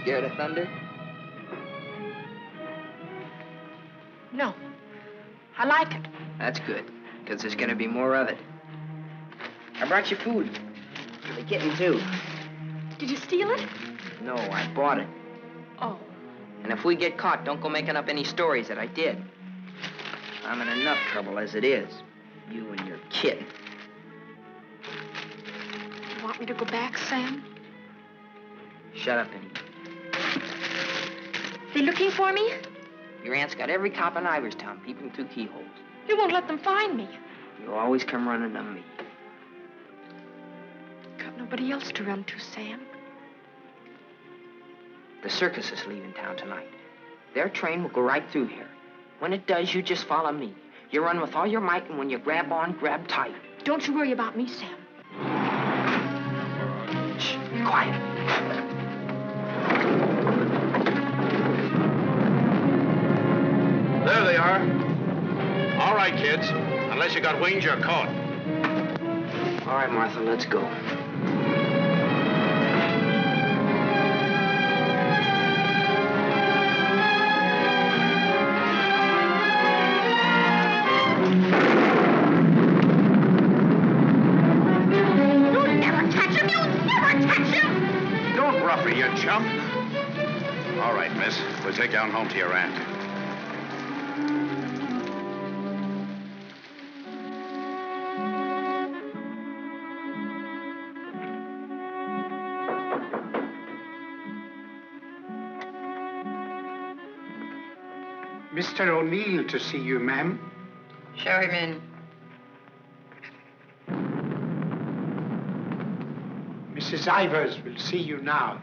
Scared of thunder? No. I like it. That's good, because there's gonna be more of it. I brought you food. For the kitten, too. Did you steal it? No, I bought it. Oh. And if we get caught, don't go making up any stories that I did. I'm in enough trouble as it is. You and your kitten. You want me to go back, Sam? Shut up, Penny. They looking for me? Your aunt's got every cop in Iverstown peeping through keyholes. You won't let them find me. You always come running to me. Got nobody else to run to, Sam. The circus is leaving town tonight. Their train will go right through here. When it does, you just follow me. You run with all your might, and when you grab on, grab tight. Don't you worry about me, Sam. Shh, be quiet. There they are. All right, kids. Unless you got wings, you're caught. All right, Martha, let's go. You chump. All right, miss. We'll take you on home to your aunt. Mr. O'Neill to see you, ma'am. Show him in. Mrs. Ivers will see you now.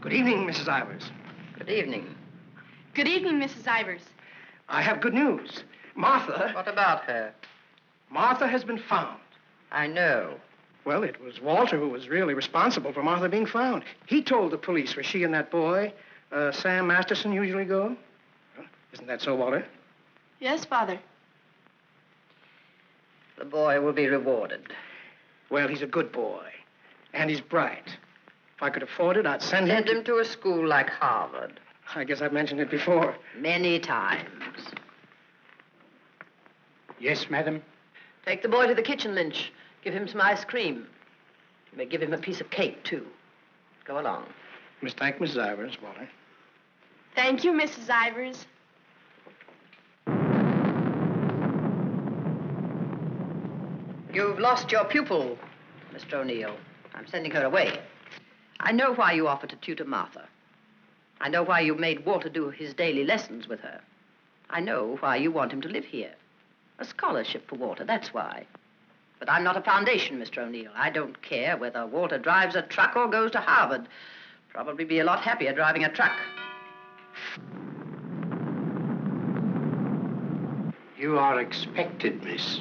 Good evening, Mrs. Ivers. Good evening. Good evening, Mrs. Ivers. I have good news. Martha... What about her? Martha has been found. I know. Well, it was Walter who was really responsible for Martha being found. He told the police where she and that boy, Sam Masterson, usually go. Isn't that so, Walter? Yes, Father. The boy will be rewarded. Well, he's a good boy. And he's bright. If I could afford it, I'd send him to a school like Harvard. I guess I've mentioned it before. Many times. Yes, madam. Take the boy to the kitchen, Lynch. Give him some ice cream. You may give him a piece of cake, too. Go along. Thank Mrs. Ivers, Walter. Thank you, Mrs. Ivers. You've lost your pupil, Mr. O'Neill. I'm sending her away. I know why you offered to tutor Martha. I know why you made Walter do his daily lessons with her. I know why you want him to live here. A scholarship for Walter, that's why. But I'm not a foundation, Mr. O'Neill. I don't care whether Walter drives a truck or goes to Harvard. Probably be a lot happier driving a truck. You are expected, miss.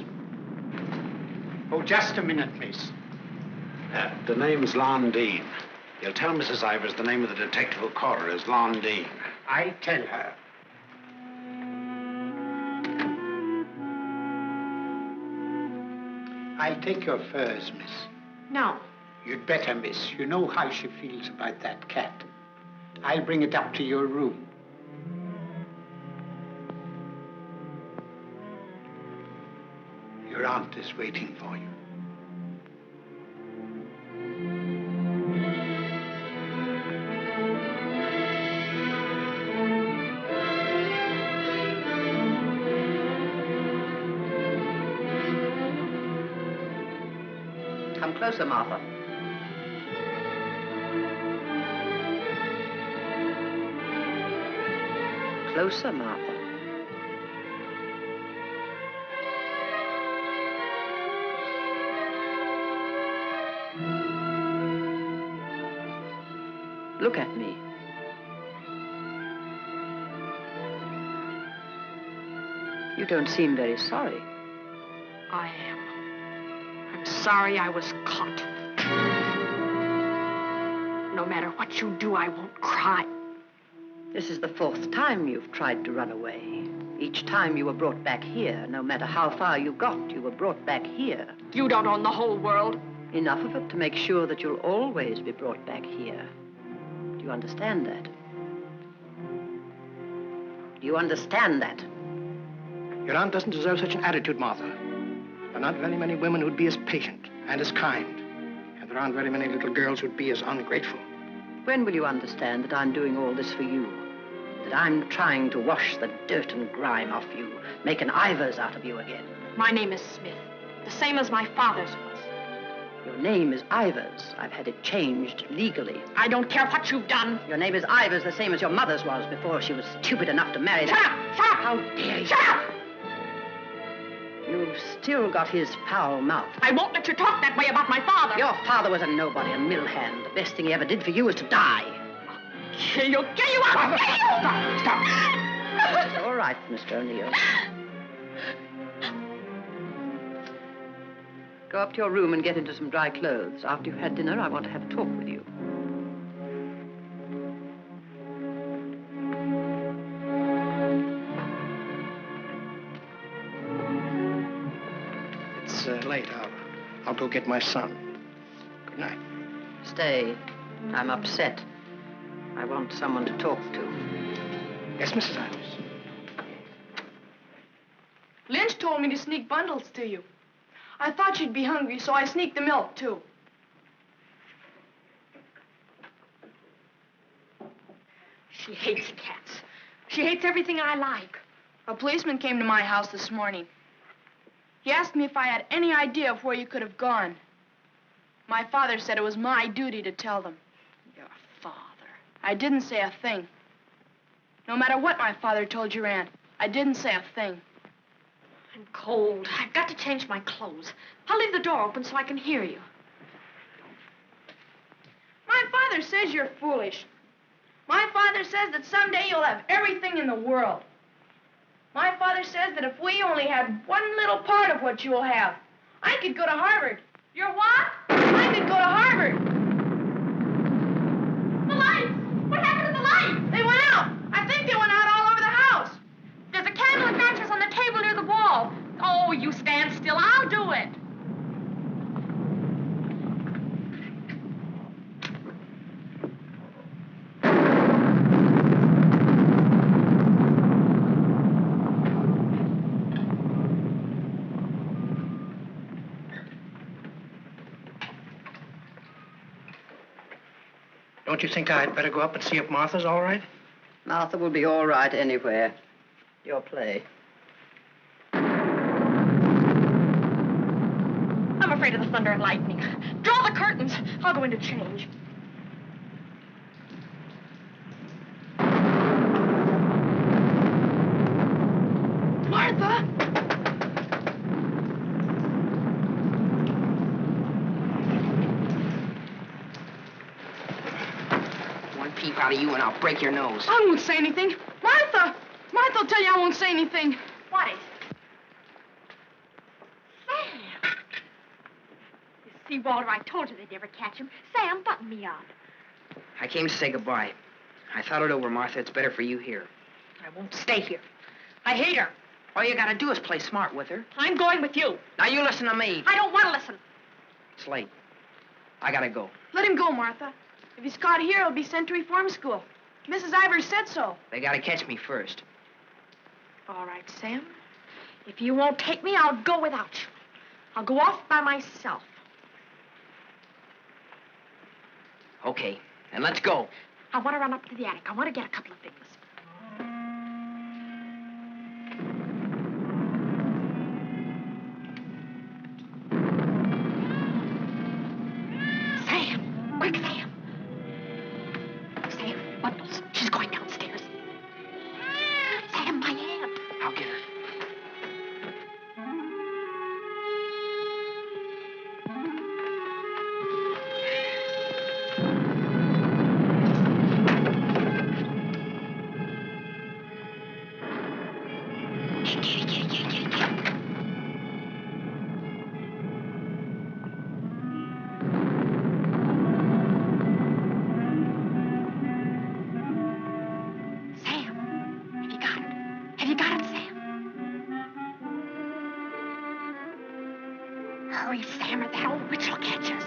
Oh, just a minute, miss. The name's Lon Dean. You'll tell Mrs. Ivers the name of the detective who caught her is Lon Dean. I'll tell her. I'll take your furs, miss. No. You'd better, miss. You know how she feels about that cat. I'll bring it up to your room. Your aunt is waiting for you. Come closer, Martha. Closer, Martha. Look at me. You don't seem very sorry. I am. I'm sorry I was caught. No matter what you do, I won't cry. This is the 4th time you've tried to run away. Each time you were brought back here, no matter how far you got, you were brought back here. You don't own the whole world. Enough of it to make sure that you'll always be brought back here. Do you understand that? Do you understand that? Your aunt doesn't deserve such an attitude, Martha. There are not very many women who'd be as patient and as kind. And there aren't very many little girls who'd be as ungrateful. When will you understand that I'm doing all this for you? That I'm trying to wash the dirt and grime off you, make an Ivers out of you again? My name is Smith, the same as my father's was. Your name is Ivers. I've had it changed legally. I don't care what you've done. Your name is Ivers, the same as your mother's was before she was stupid enough to marry Shut up! Shut up! How dare you? Shut up! You've still got his foul mouth. I won't let you talk that way about my father. Your father was a nobody, a mill hand. The best thing he ever did for you was to die. Kill you! Kill you! I'll kill you! Stop! It's all right, Mr. O'Neill. Go up to your room and get into some dry clothes. After you've had dinner, I want to have a talk with you. It's late. I'll go get my son. Good night. Stay. I'm upset. I want someone to talk to. Yes, Mrs. Ivers. Lynch told me to sneak bundles to you. I thought you'd be hungry, so I sneaked the milk, too. She hates cats. She hates everything I like. A policeman came to my house this morning. He asked me if I had any idea of where you could have gone. My father said it was my duty to tell them. Your father. I didn't say a thing. No matter what my father told your aunt, I didn't say a thing. I'm cold. I've got to change my clothes. I'll leave the door open so I can hear you. My father says you're foolish. My father says that someday you'll have everything in the world. My father says that if we only had one little part of what you'll have, I could go to Harvard. You're what? I could go to Harvard. The lights! What happened to the lights? They went out. I think they went out all over the house. There's a candle and matches on the table near the wall. Oh, you stand still. I'll do it. Don't you think I'd better go up and see if Martha's all right? Martha will be all right anywhere. Your play. I'm afraid of the thunder and lightning. Draw the curtains. I'll go in to change. Martha! One peep out of you and I'll break your nose. I won't say anything. Martha! Martha'll tell you I won't say anything. What is it? Sam! You see, Walter, I told you they'd never catch him. Sam, button me up. I came to say goodbye. I thought it over, Martha. It's better for you here. I won't stay here. I hate her. All you gotta do is play smart with her. I'm going with you. Now you listen to me. I don't want to listen. It's late. I gotta go. Let him go, Martha. If he's caught here, he'll be sent to reform school. Mrs. Ivers said so. They gotta catch me first. All right, Sam. If you won't take me, I'll go without you. I'll go off by myself. Okay, then let's go. I want to run up to the attic. I want to get a couple of things. Sam! Quick, Sam! Sam, bundles. She's going downstairs. Sam, my aunt. I'll get her. Sam, have you got it? Have you got it, Sam? Hurry, Sam, or that old witch will catch us.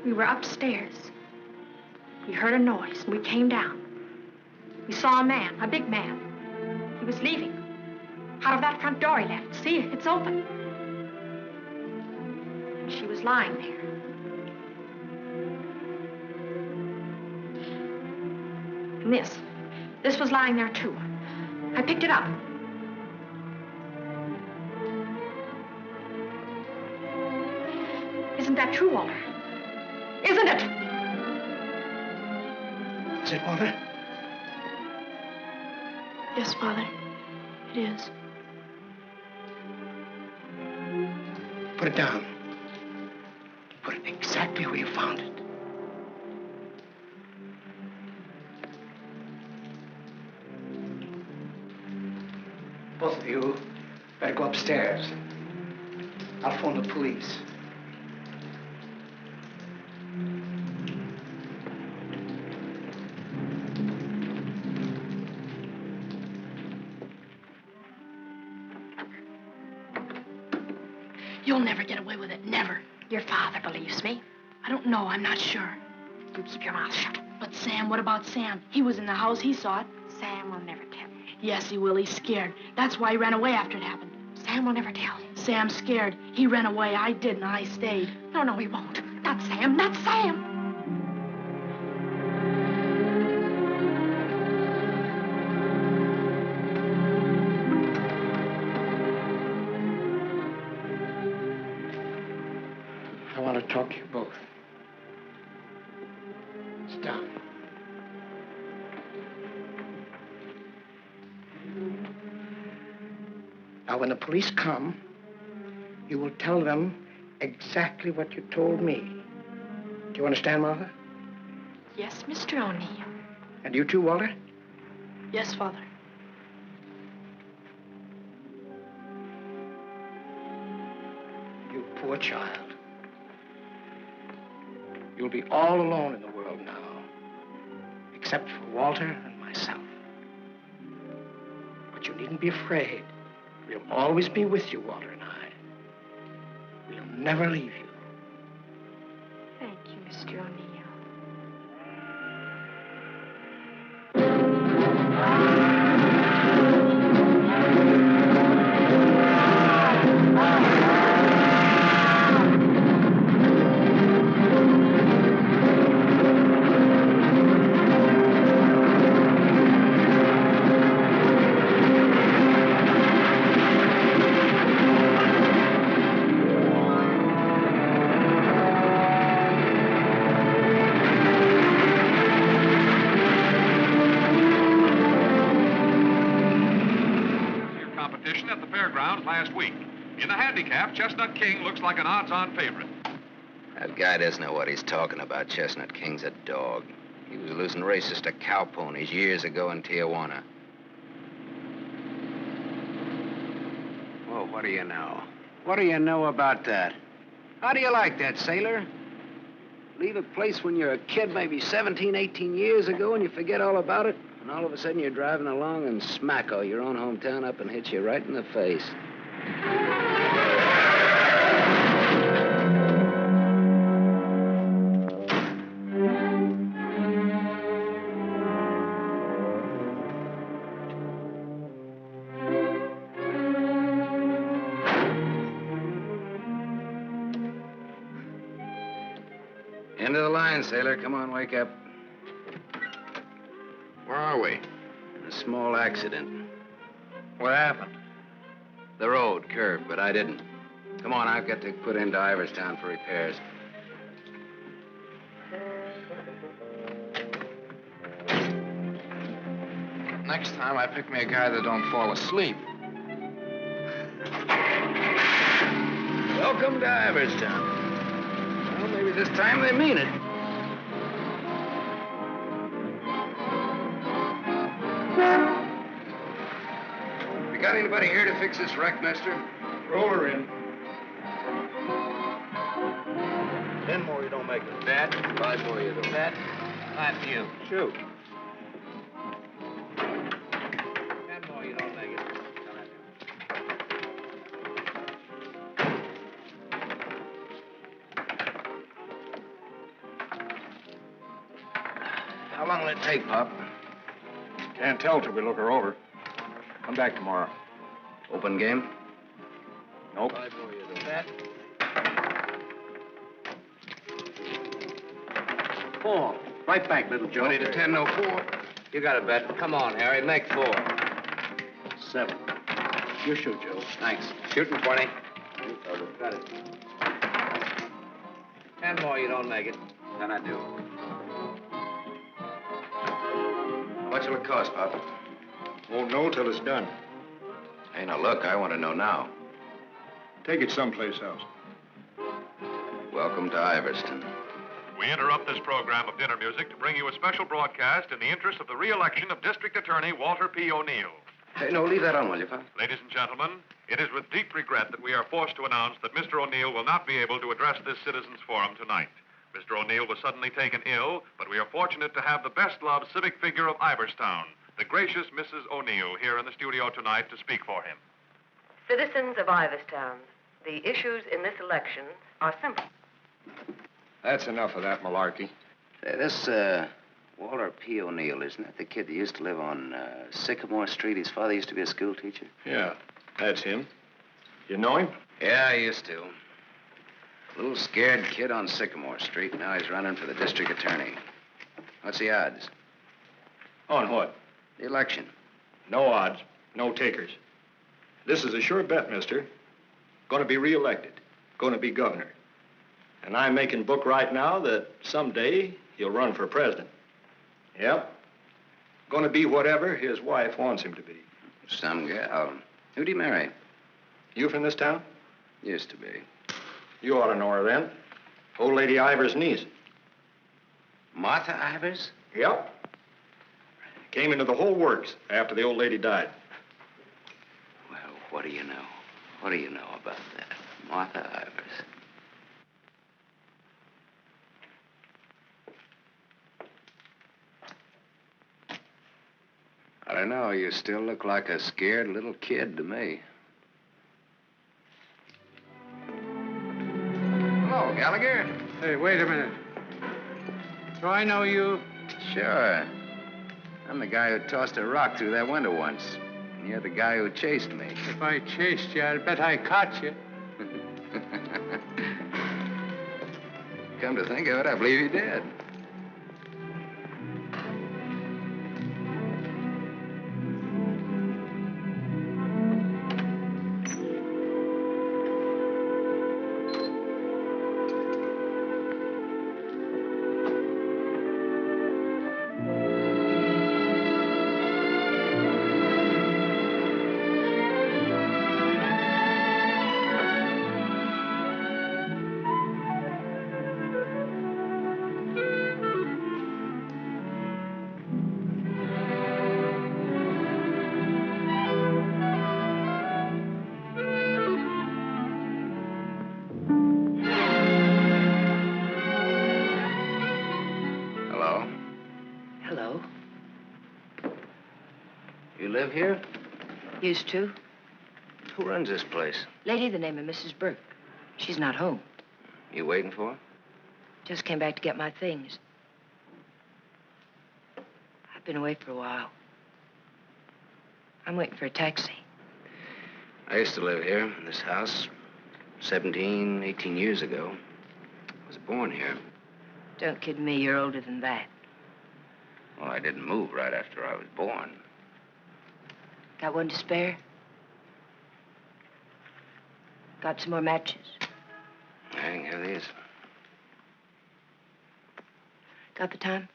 We were upstairs. We heard a noise, and we came down. We saw a man, a big man. He was leaving. Out of that front door he left. See, it's open. And she was lying there. And this was lying there, too. I picked it up. Isn't that true, Walter? Isn't it? Is it, Walter? Yes, Father. It is. Put it down. Put it exactly where you found it. Both of you better go upstairs. I'll phone the police. You'll never get away with it, never. Your father believes me. I don't know, I'm not sure. You keep your mouth shut. But Sam, what about Sam? He was in the house, he saw it. Sam will never tell. Yes, he will, he's scared. That's why he ran away after it happened. Sam will never tell. Sam's scared. He ran away, I didn't, I stayed. No, he won't. Not Sam, not Sam. I want to talk to you both. Sit down. Now, when the police come, you will tell them exactly what you told me. Do you understand, Martha? Yes, Mr. O'Neill. And you too, Walter? Yes, Father. You poor child. You'll be all alone in the world now, except for Walter and myself. But you needn't be afraid. We'll always be with you, Walter and I. We'll never leave you. Thank you, Mr. O'Neill. Last week. In the handicap, Chestnut King looks like an odds-on favorite. That guy doesn't know what he's talking about. Chestnut King's a dog. He was losing races to cow ponies years ago in Tijuana. Well, what do you know? What do you know about that? How do you like that, sailor? Leave a place when you're a kid, maybe 17, 18 years ago, and you forget all about it, and all of a sudden you're driving along and smack-o, your own hometown up and hits you right in the face. End of the line, sailor. Come on, wake up. Where are we? A small accident. What happened? The road curved, but I didn't. Come on, I've got to put into Iverstown for repairs. Next time, I pick me a guy that don't fall asleep. Welcome to Iverstown. Well, maybe this time they mean it. You got anybody here to fix this wreck, mister? Roll her in. 10 more, you don't make it. Bet. 5 more, you don't. Bet. Not you. Shoot. 10 more, you don't make it. How long will it take, Pop? Can't tell till we look her over. Come back tomorrow. Open game? Nope. 5 more, you don't. Bet. 4. Right back, little Joe. 20 to 10, no 4. You got a bet. Come on, Harry, make 4. 7. You shoot, Joe. Thanks. Shooting 20. You fellas got it. 10 more, you don't make it. Then I do. How much will it cost, Pop? Won't know till it's done. Hey, now look, I want to know now. Take it someplace else. Welcome to Iverstown. We interrupt this program of dinner music to bring you a special broadcast in the interest of the re-election of District Attorney Walter P. O'Neill. Hey, no, leave that on, will you, Pop? Ladies and gentlemen, it is with deep regret that we are forced to announce that Mr. O'Neill will not be able to address this citizens' forum tonight. Mr. O'Neill was suddenly taken ill, but we are fortunate to have the best-loved civic figure of Iverstown, the gracious Mrs. O'Neill, here in the studio tonight to speak for him. Citizens of Iverstown, the issues in this election are simple. That's enough of that malarkey. Say, this, Walter P. O'Neill, isn't that the kid that used to live on Sycamore Street? His father used to be a school teacher. Yeah, that's him. You know him? Yeah, I used to. A little scared kid on Sycamore Street. Now he's running for the district attorney. What's the odds? On what? The election. No odds, no takers. This is a sure bet, mister. Gonna be reelected. Gonna be governor. And I'm making book right now that someday he'll run for president. Yep. Gonna be whatever his wife wants him to be. Some gal. Who'd he marry? You from this town? Used to be. You ought to know her then. Old Lady Ivers' niece. Martha Ivers? Yep. Came into the whole works after the old lady died. Well, what do you know? What do you know about that? Martha Ivers. I don't know. You still look like a scared little kid to me. Hello, Gallagher. Hey, wait a minute. Do I know you? Sure. I'm the guy who tossed a rock through that window once. And you're the guy who chased me. If I chased you, I'd bet I caught you. Come to think of it, I believe you did. live here? Used to. Who runs this place? Lady, the name of Mrs. Burke. She's not home. You waiting for her? Just came back to get my things. I've been away for a while. I'm waiting for a taxi. I used to live here in this house 17, 18 years ago. I was born here. Don't kid me, you're older than that. Well, I didn't move right after I was born. Got one to spare? Got some more matches? I can have these. Got the time?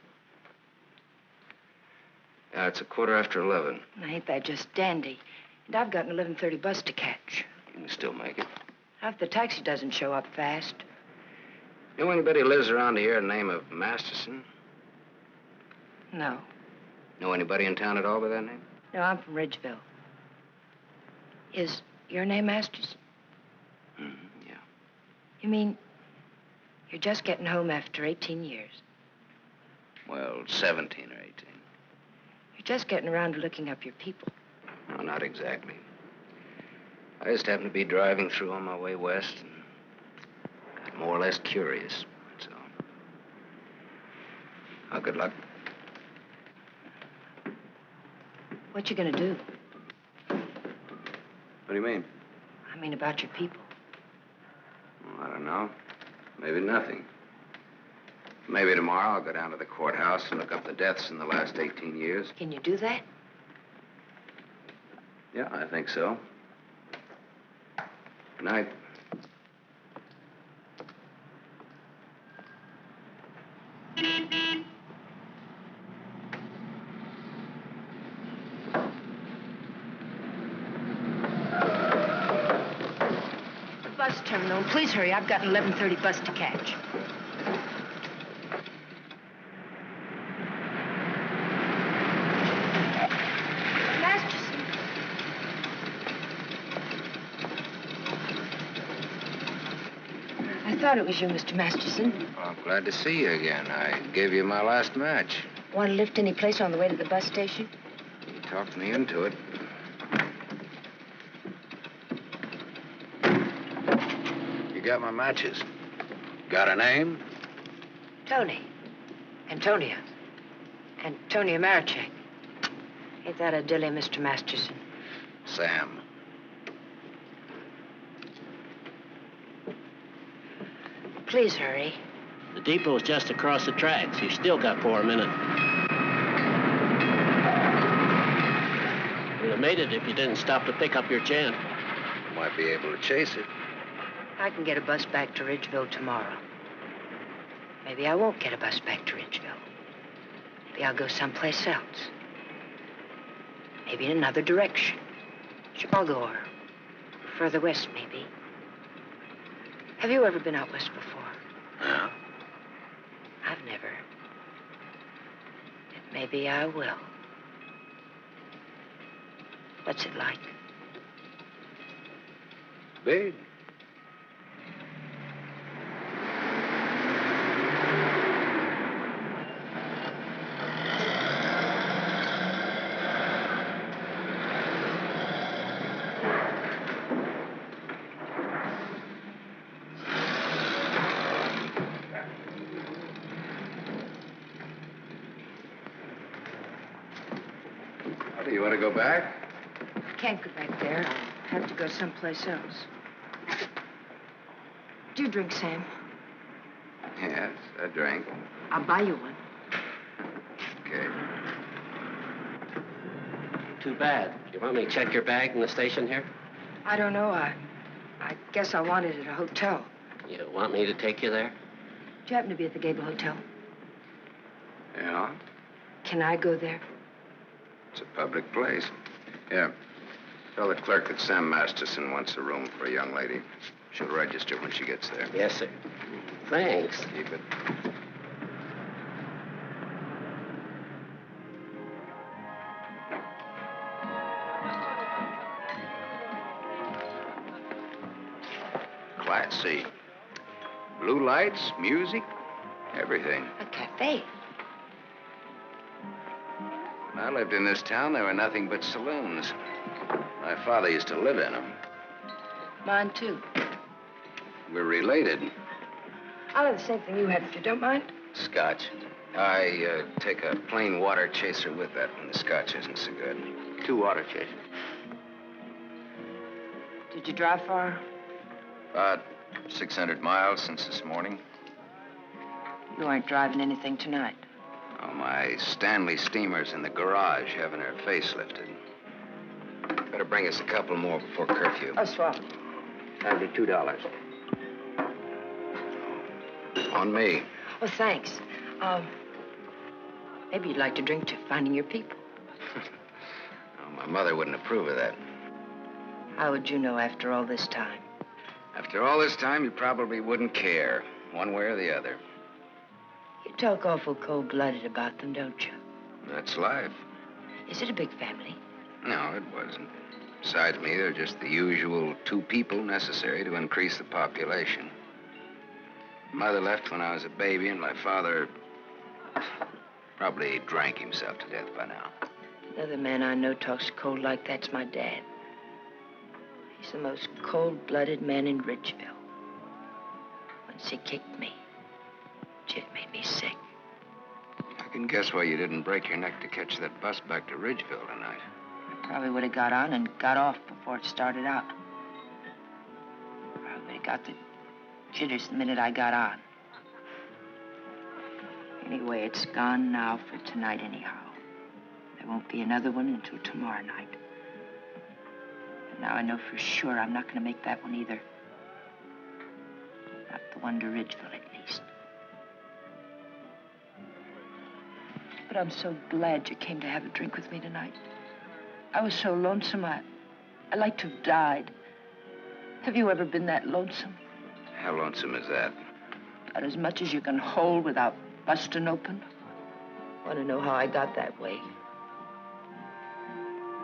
Yeah, it's 11:15. Now, ain't that just dandy? And I've got an 11:30 bus to catch. You can still make it. Now, if the taxi doesn't show up fast. Know anybody who lives around here the name of Masterson? No. Know anybody in town at all by that name? No, I'm from Ridgeville. Is your name Masterson? Yeah. You mean you're just getting home after 18 years? Well, 17 or 18. You're just getting around to looking up your people. No, not exactly. I just happened to be driving through on my way west and got more or less curious, that's all. Well, good luck. What you gonna do? What do you mean? I mean about your people. Well, I don't know. Maybe nothing. Maybe tomorrow I'll go down to the courthouse and look up the deaths in the last 18 years. Can you do that? Yeah, I think so. Good night. Bus terminal. Please hurry. I've got an 11:30 bus to catch. Masterson. I thought it was you, Mr. Masterson. Well, I'm glad to see you again. I gave you my last match. Want to lift any place on the way to the bus station? You talked me into it. You got my matches. Got a name? Tony. Antonia. Antonia Marichek. Ain't that a dilly, Mr. Masterson? Sam. Please hurry. The depot's just across the tracks. You still got 4 minutes. You'd have made it if you didn't stop to pick up your gent. Might be able to chase it. I can get a bus back to Ridgeville tomorrow. Maybe I won't get a bus back to Ridgeville. Maybe I'll go someplace else. Maybe in another direction. Chicago or further west, maybe. Have you ever been out west before? No. I've never. But maybe I will. What's it like? Big. Do you want to go back? I can't go back there. I'll have to go someplace else. Do you drink, Sam? Yes, a drink. I'll buy you one. Okay. Too bad. You want me to check your bag in the station here? I don't know. I guess I want it at a hotel. You want me to take you there? Do you happen to be at the Gable Hotel? Yeah? Can I go there? It's a public place. Yeah. Tell the clerk that Sam Masterson wants a room for a young lady. She'll register when she gets there. Yes, sir. Thanks. Keep it. Class C. Blue lights, music, everything. A cafe. Now, I lived in this town, there were nothing but saloons. My father used to live in them. Mine, too. We're related. I'll have the same thing you had, if you don't mind. Scotch. I take a plain water chaser with that when the scotch isn't so good. 2 water chasers. Did you drive far? About 600 miles since this morning. You aren't driving anything tonight. Oh, my Stanley steamer's in the garage having her face lifted. Better bring us a couple more before curfew. Oh, swell. That'll be $2. On me. Oh, thanks. Maybe you'd like to drink to finding your people. Oh, my mother wouldn't approve of that. How would you know after all this time? After all this time, you probably wouldn't care, one way or the other. You talk awful cold-blooded about them, don't you? That's life. Is it a big family? No, it wasn't. Besides me, they're just the usual 2 people necessary to increase the population. Mother left when I was a baby, and my father probably drank himself to death by now. Another man I know talks cold like that's my dad. He's the most cold-blooded man in Ridgeville. Once he kicked me. It made me sick. I can guess why you didn't break your neck to catch that bus back to Ridgeville tonight. I probably would have got on and got off before it started out. Probably would have got the jitters the minute I got on. Anyway, it's gone now for tonight anyhow. There won't be another one until tomorrow night. And now I know for sure I'm not going to make that one either. Not the one to Ridgeville, at least. But I'm so glad you came to have a drink with me tonight. I was so lonesome, I'd like to have died. Have you ever been that lonesome? How lonesome is that? About as much as you can hold without busting open. Want to know how I got that way?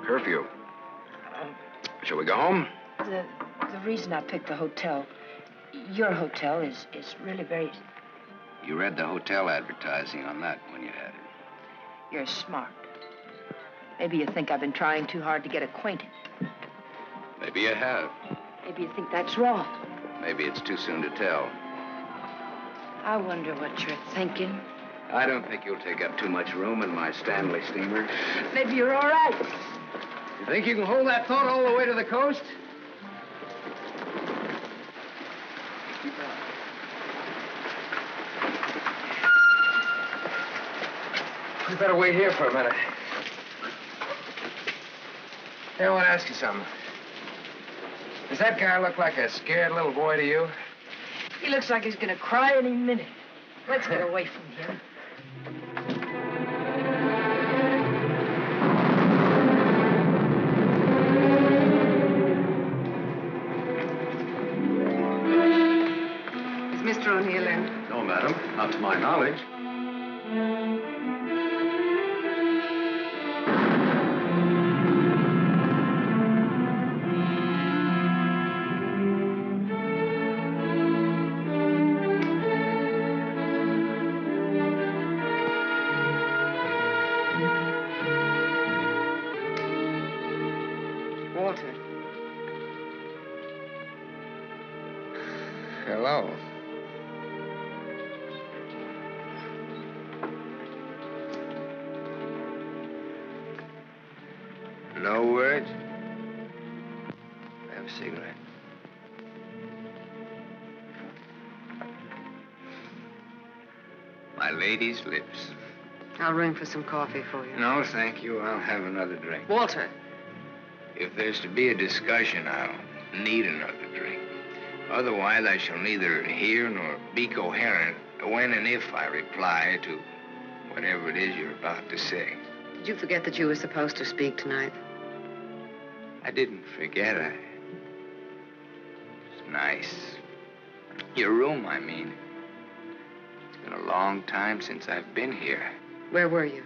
Curfew. Shall we go home? The reason I picked the hotel, your hotel, is really very... You read the hotel advertising on that when you had it. You're smart. Maybe you think I've been trying too hard to get acquainted. Maybe you have. Maybe you think that's wrong. Maybe it's too soon to tell. I wonder what you're thinking. I don't think you'll take up too much room in my Stanley steamer. Maybe you're all right. You think you can hold that thought all the way to the coast? We better wait here for a minute. Hey, I want to ask you something. Does that guy look like a scared little boy to you? He looks like he's going to cry any minute. Let's get away from him. Is Mr. O'Neill in? No, madam. Not to my knowledge. Walter. Hello. No words? Have a cigarette. My lady's lips. I'll ring for some coffee for you. No, thank you. I'll have another drink. Walter. If there's to be a discussion, I'll need another drink. Otherwise, I shall neither hear nor be coherent when and if I reply to whatever it is you're about to say. Did you forget that you were supposed to speak tonight? I didn't forget. It's nice. Your room, I mean. It's been a long time since I've been here. Where were you?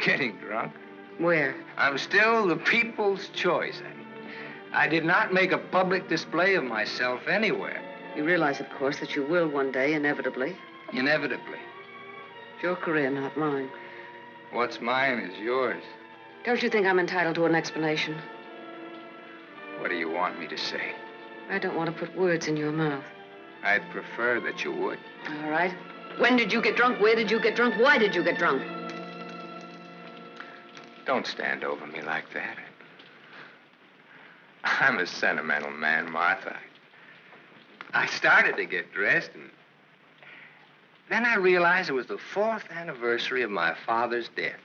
Getting drunk. Where? I'm still the people's choice. I did not make a public display of myself anywhere. You realize, of course, that you will one day, inevitably. Inevitably. It's your career, not mine. What's mine is yours. Don't you think I'm entitled to an explanation? What do you want me to say? I don't want to put words in your mouth. I'd prefer that you would. All right. When did you get drunk? Where did you get drunk? Why did you get drunk? Don't stand over me like that. I'm a sentimental man, Martha. I started to get dressed, and then I realized it was the 4th anniversary of my father's death.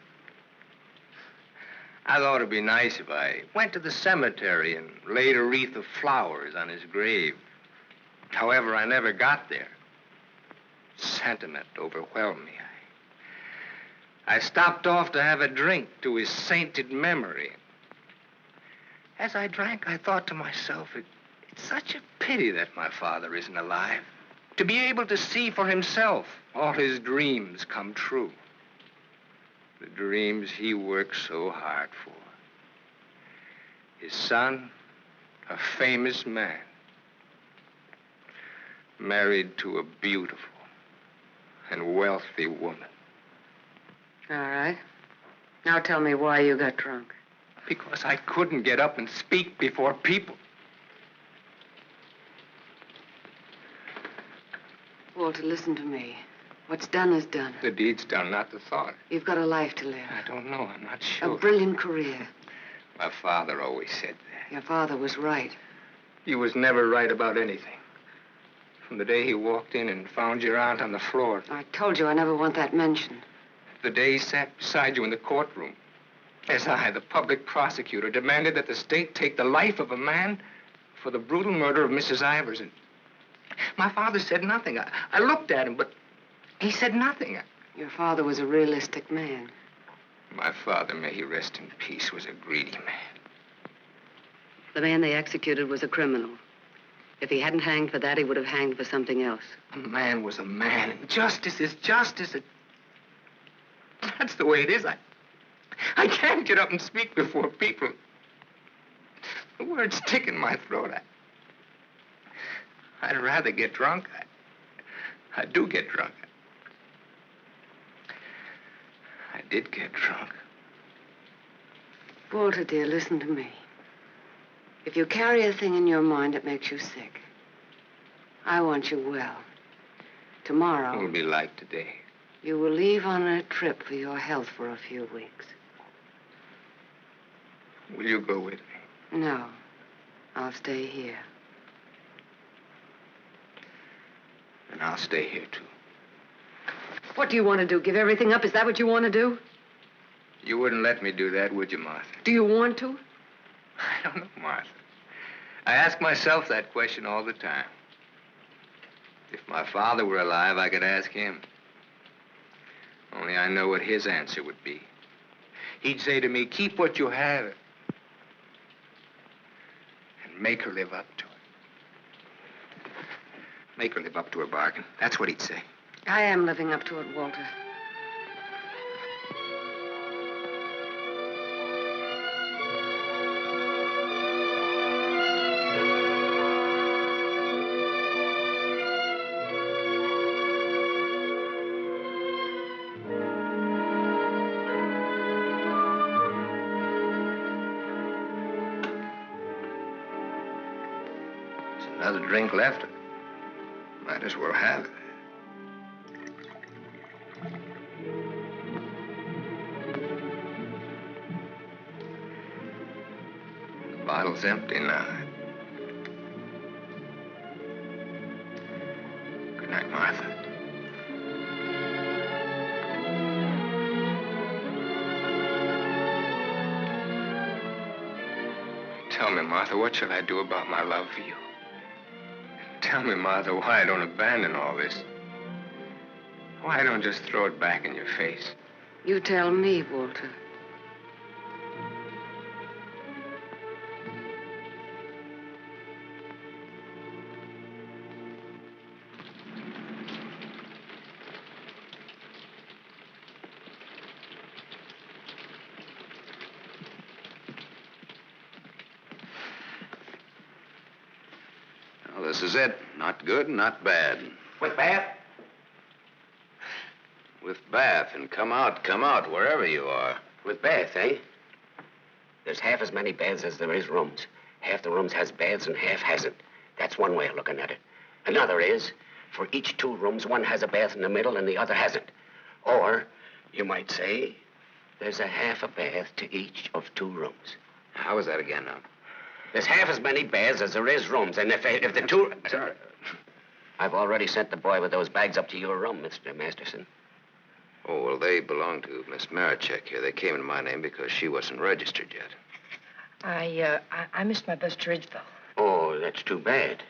I thought it'd be nice if I went to the cemetery and laid a wreath of flowers on his grave. However, I never got there. Sentiment overwhelmed me. I stopped off to have a drink to his sainted memory. As I drank, I thought to myself, it's such a pity that my father isn't alive. To be able to see for himself all his dreams come true. The dreams he worked so hard for. His son, a famous man, married to a beautiful and wealthy woman. All right. Now tell me why you got drunk. Because I couldn't get up and speak before people. Walter, listen to me. What's done is done. The deed's done, not the thought. You've got a life to live. I don't know. I'm not sure. A brilliant career. My father always said that. Your father was right. He was never right about anything. From the day he walked in and found your aunt on the floor. I told you I never want that mentioned. The day he sat beside you in the courtroom. As I, the public prosecutor, demanded that the state take the life of a man for the brutal murder of Mrs. Ivers. And my father said nothing. I looked at him, but he said nothing. Your father was a realistic man. My father, may he rest in peace, was a greedy man. The man they executed was a criminal. If he hadn't hanged for that, he would have hanged for something else. A man was a man, and justice is justice. That's the way it is. I can't get up and speak before people. The words stick in my throat. I'd rather get drunk. I do get drunk. I did get drunk. Walter, dear, listen to me. If you carry a thing in your mind that makes you sick, I want you well. Tomorrow... It will be like today. You will leave on a trip for your health for a few weeks. Will you go with me? No. I'll stay here. And I'll stay here, too. What do you want to do? Give everything up? Is that what you want to do? You wouldn't let me do that, would you, Martha? Do you want to? I don't know, Martha. I ask myself that question all the time. If my father were alive, I could ask him. Only I know what his answer would be. He'd say to me, keep what you have and make her live up to it. Make her live up to her bargain. That's what he'd say. I am living up to it, Walter. Another drink left. Might as well have it. The bottle's empty now. Good night, Martha. Tell me, Martha, what shall I do about my love for you? Tell me, Martha, why I don't abandon all this. Why I don't just throw it back in your face. You tell me, Walter. This is it. Not good, not bad. What, bad? With Bath, and come out, wherever you are. With Bath, eh? There's half as many baths as there is rooms. Half the rooms has baths and half hasn't. That's one way of looking at it. Another is, for each 2 rooms, one has a bath in the middle and the other hasn't. Or, you might say, there's a half a bath to each of 2 rooms. How is that again, now? There's half as many baths as there is rooms, and if the 2... Sorry. I've already sent the boy with those bags up to your room, Mr. Masterson. Oh, well, they belong to Miss Marichek here. They came in my name because she wasn't registered yet. I missed my bus to Ridgeville. Oh, that's too bad.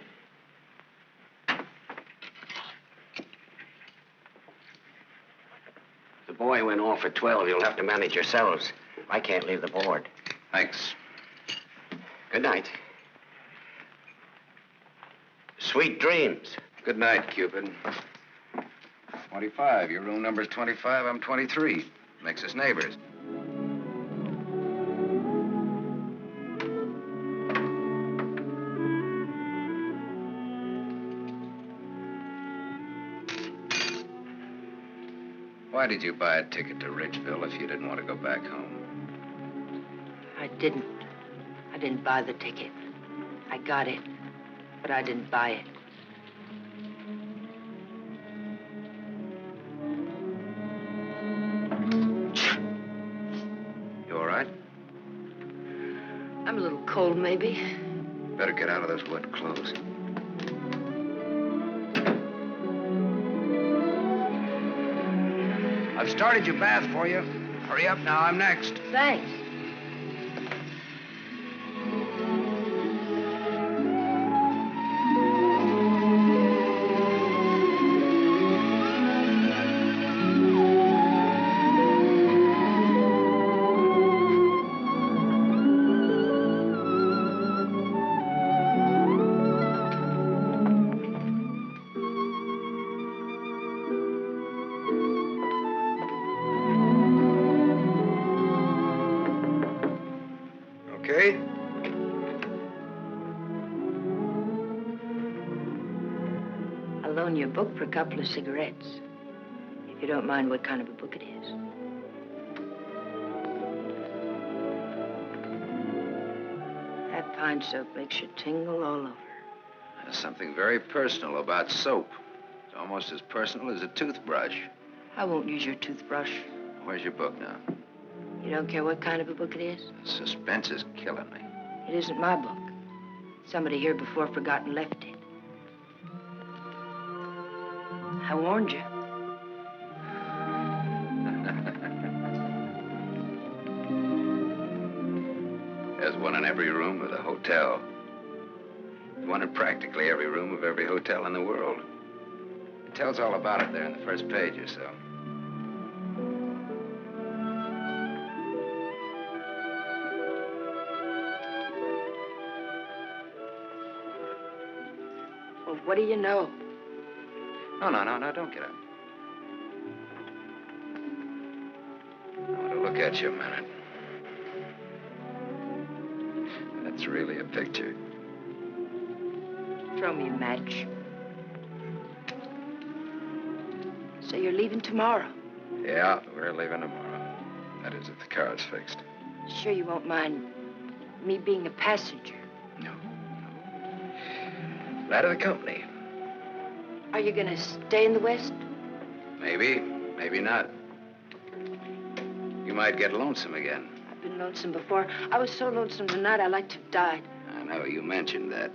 The boy went off at 12. You'll have to manage yourselves. I can't leave the board. Thanks. Good night. Sweet dreams. Good night, Cupid. 25. Your room number's 25. I'm 23. Makes us neighbors. Why did you buy a ticket to Ridgeville if you didn't want to go back home? I didn't. I didn't buy the ticket. I got it, but I didn't buy it. You all right? I'm a little cold, maybe. Better get out of those wet clothes. I've started your bath for you. Hurry up now, I'm next. Thanks. Okay? I'll loan you a book for a couple of cigarettes. If you don't mind what kind of a book it is. That pine soap makes you tingle all over. There's something very personal about soap. It's almost as personal as a toothbrush. I won't use your toothbrush. Where's your book now? You don't care what kind of a book it is? The suspense is killing me. It isn't my book. Somebody here before forgot and left it. I warned you. There's one in every room of the hotel. One in practically every room of every hotel in the world. It tells all about it there in the first page or so. Well, what do you know? No, don't get up. I want to look at you a minute. That's really a picture. Throw me a match. So you're leaving tomorrow? Yeah, we're leaving tomorrow. That is, if the car's fixed. Sure you won't mind me being a passenger? No. That of the company. Are you gonna stay in the West? Maybe, maybe not. You might get lonesome again. I've been lonesome before. I was so lonesome tonight I'd like to have died. I know, you mentioned that.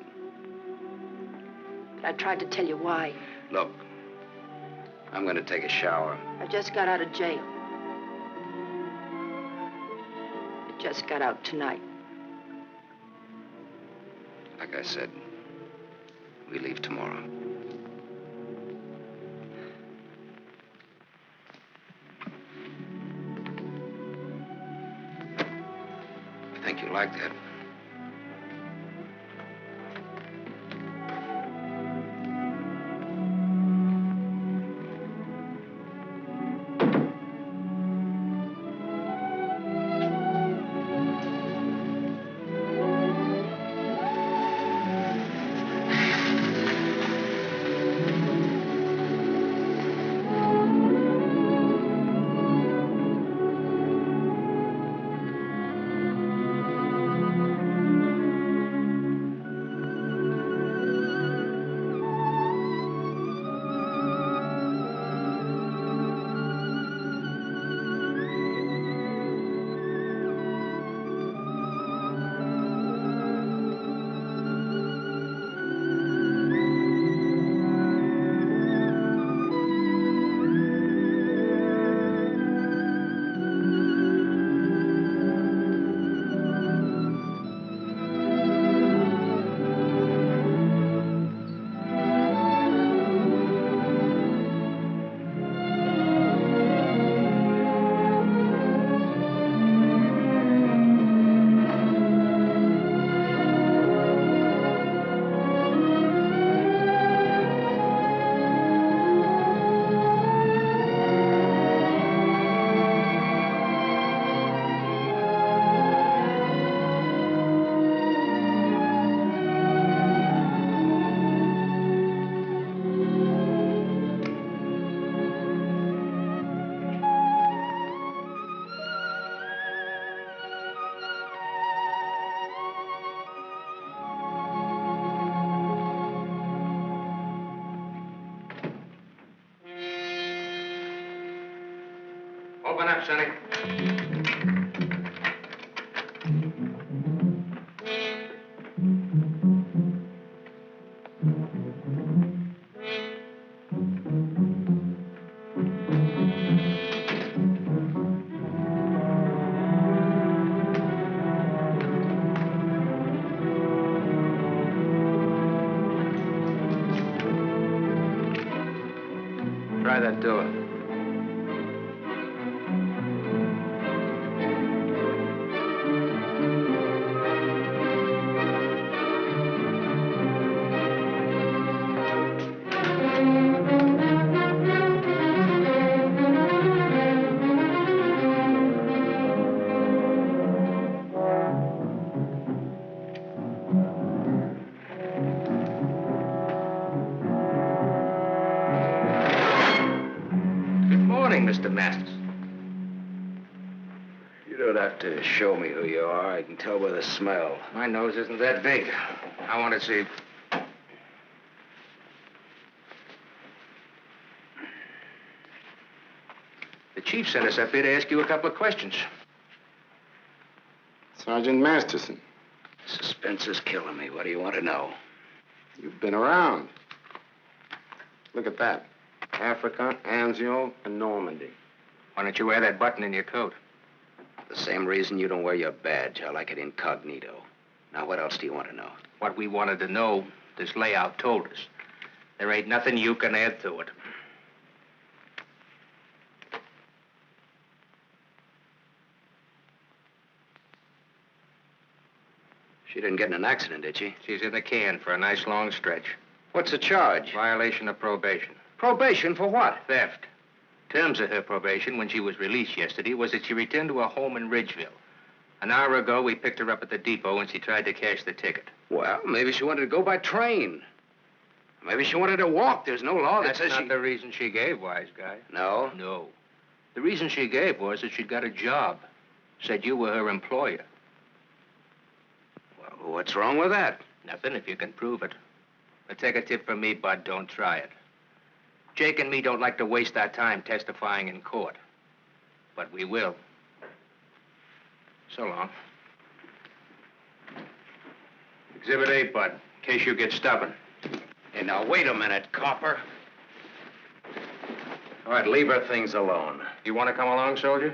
But I tried to tell you why. Look, I'm going to take a shower. I just got out of jail. I just got out tonight. Like I said, we leave tomorrow. I think you like that. Open up, Sonny. Try that door. Mr. Masters. You don't have to show me who you are. I can tell by the smell. My nose isn't that big. I want to see. The chief sent us up here to ask you a couple of questions. Sergeant Masterson. Suspense is killing me. What do you want to know? You've been around. Look at that. Africa, Anzio, and Normandy. Why don't you wear that button in your coat? The same reason you don't wear your badge. I like it incognito. Now, what else do you want to know? What we wanted to know, this layout told us. There ain't nothing you can add to it. She didn't get in an accident, did she? She's in the can for a nice long stretch. What's the charge? Violation of probation. Probation for what? Theft. Terms of her probation when she was released yesterday was that she returned to her home in Ridgeville. An hour ago, we picked her up at the depot and she tried to cash the ticket. Well, maybe she wanted to go by train. Maybe she wanted to walk. There's no law that says That's not the reason she gave, wise guy. No? No. The reason she gave was that she'd got a job. Said you were her employer. Well, what's wrong with that? Nothing if you can prove it. But take a tip from me, Bud, don't try it. Jake and me don't like to waste our time testifying in court. But we will. So long. Exhibit 8, Bud, in case you get stubborn. Hey, now, wait a minute, copper. All right, leave her things alone. You want to come along, soldier?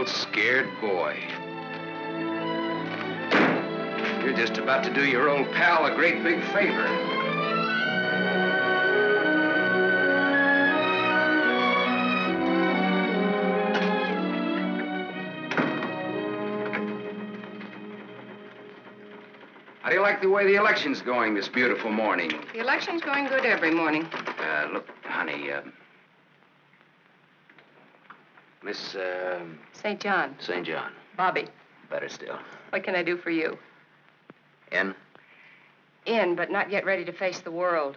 Scared boy. You're just about to do your old pal a great big favor. How do you like the way the election's going this beautiful morning? The election's going good every morning. Look, honey, Miss, St. John. St. John. Bobby. Better still. What can I do for you? In? In, but not yet ready to face the world.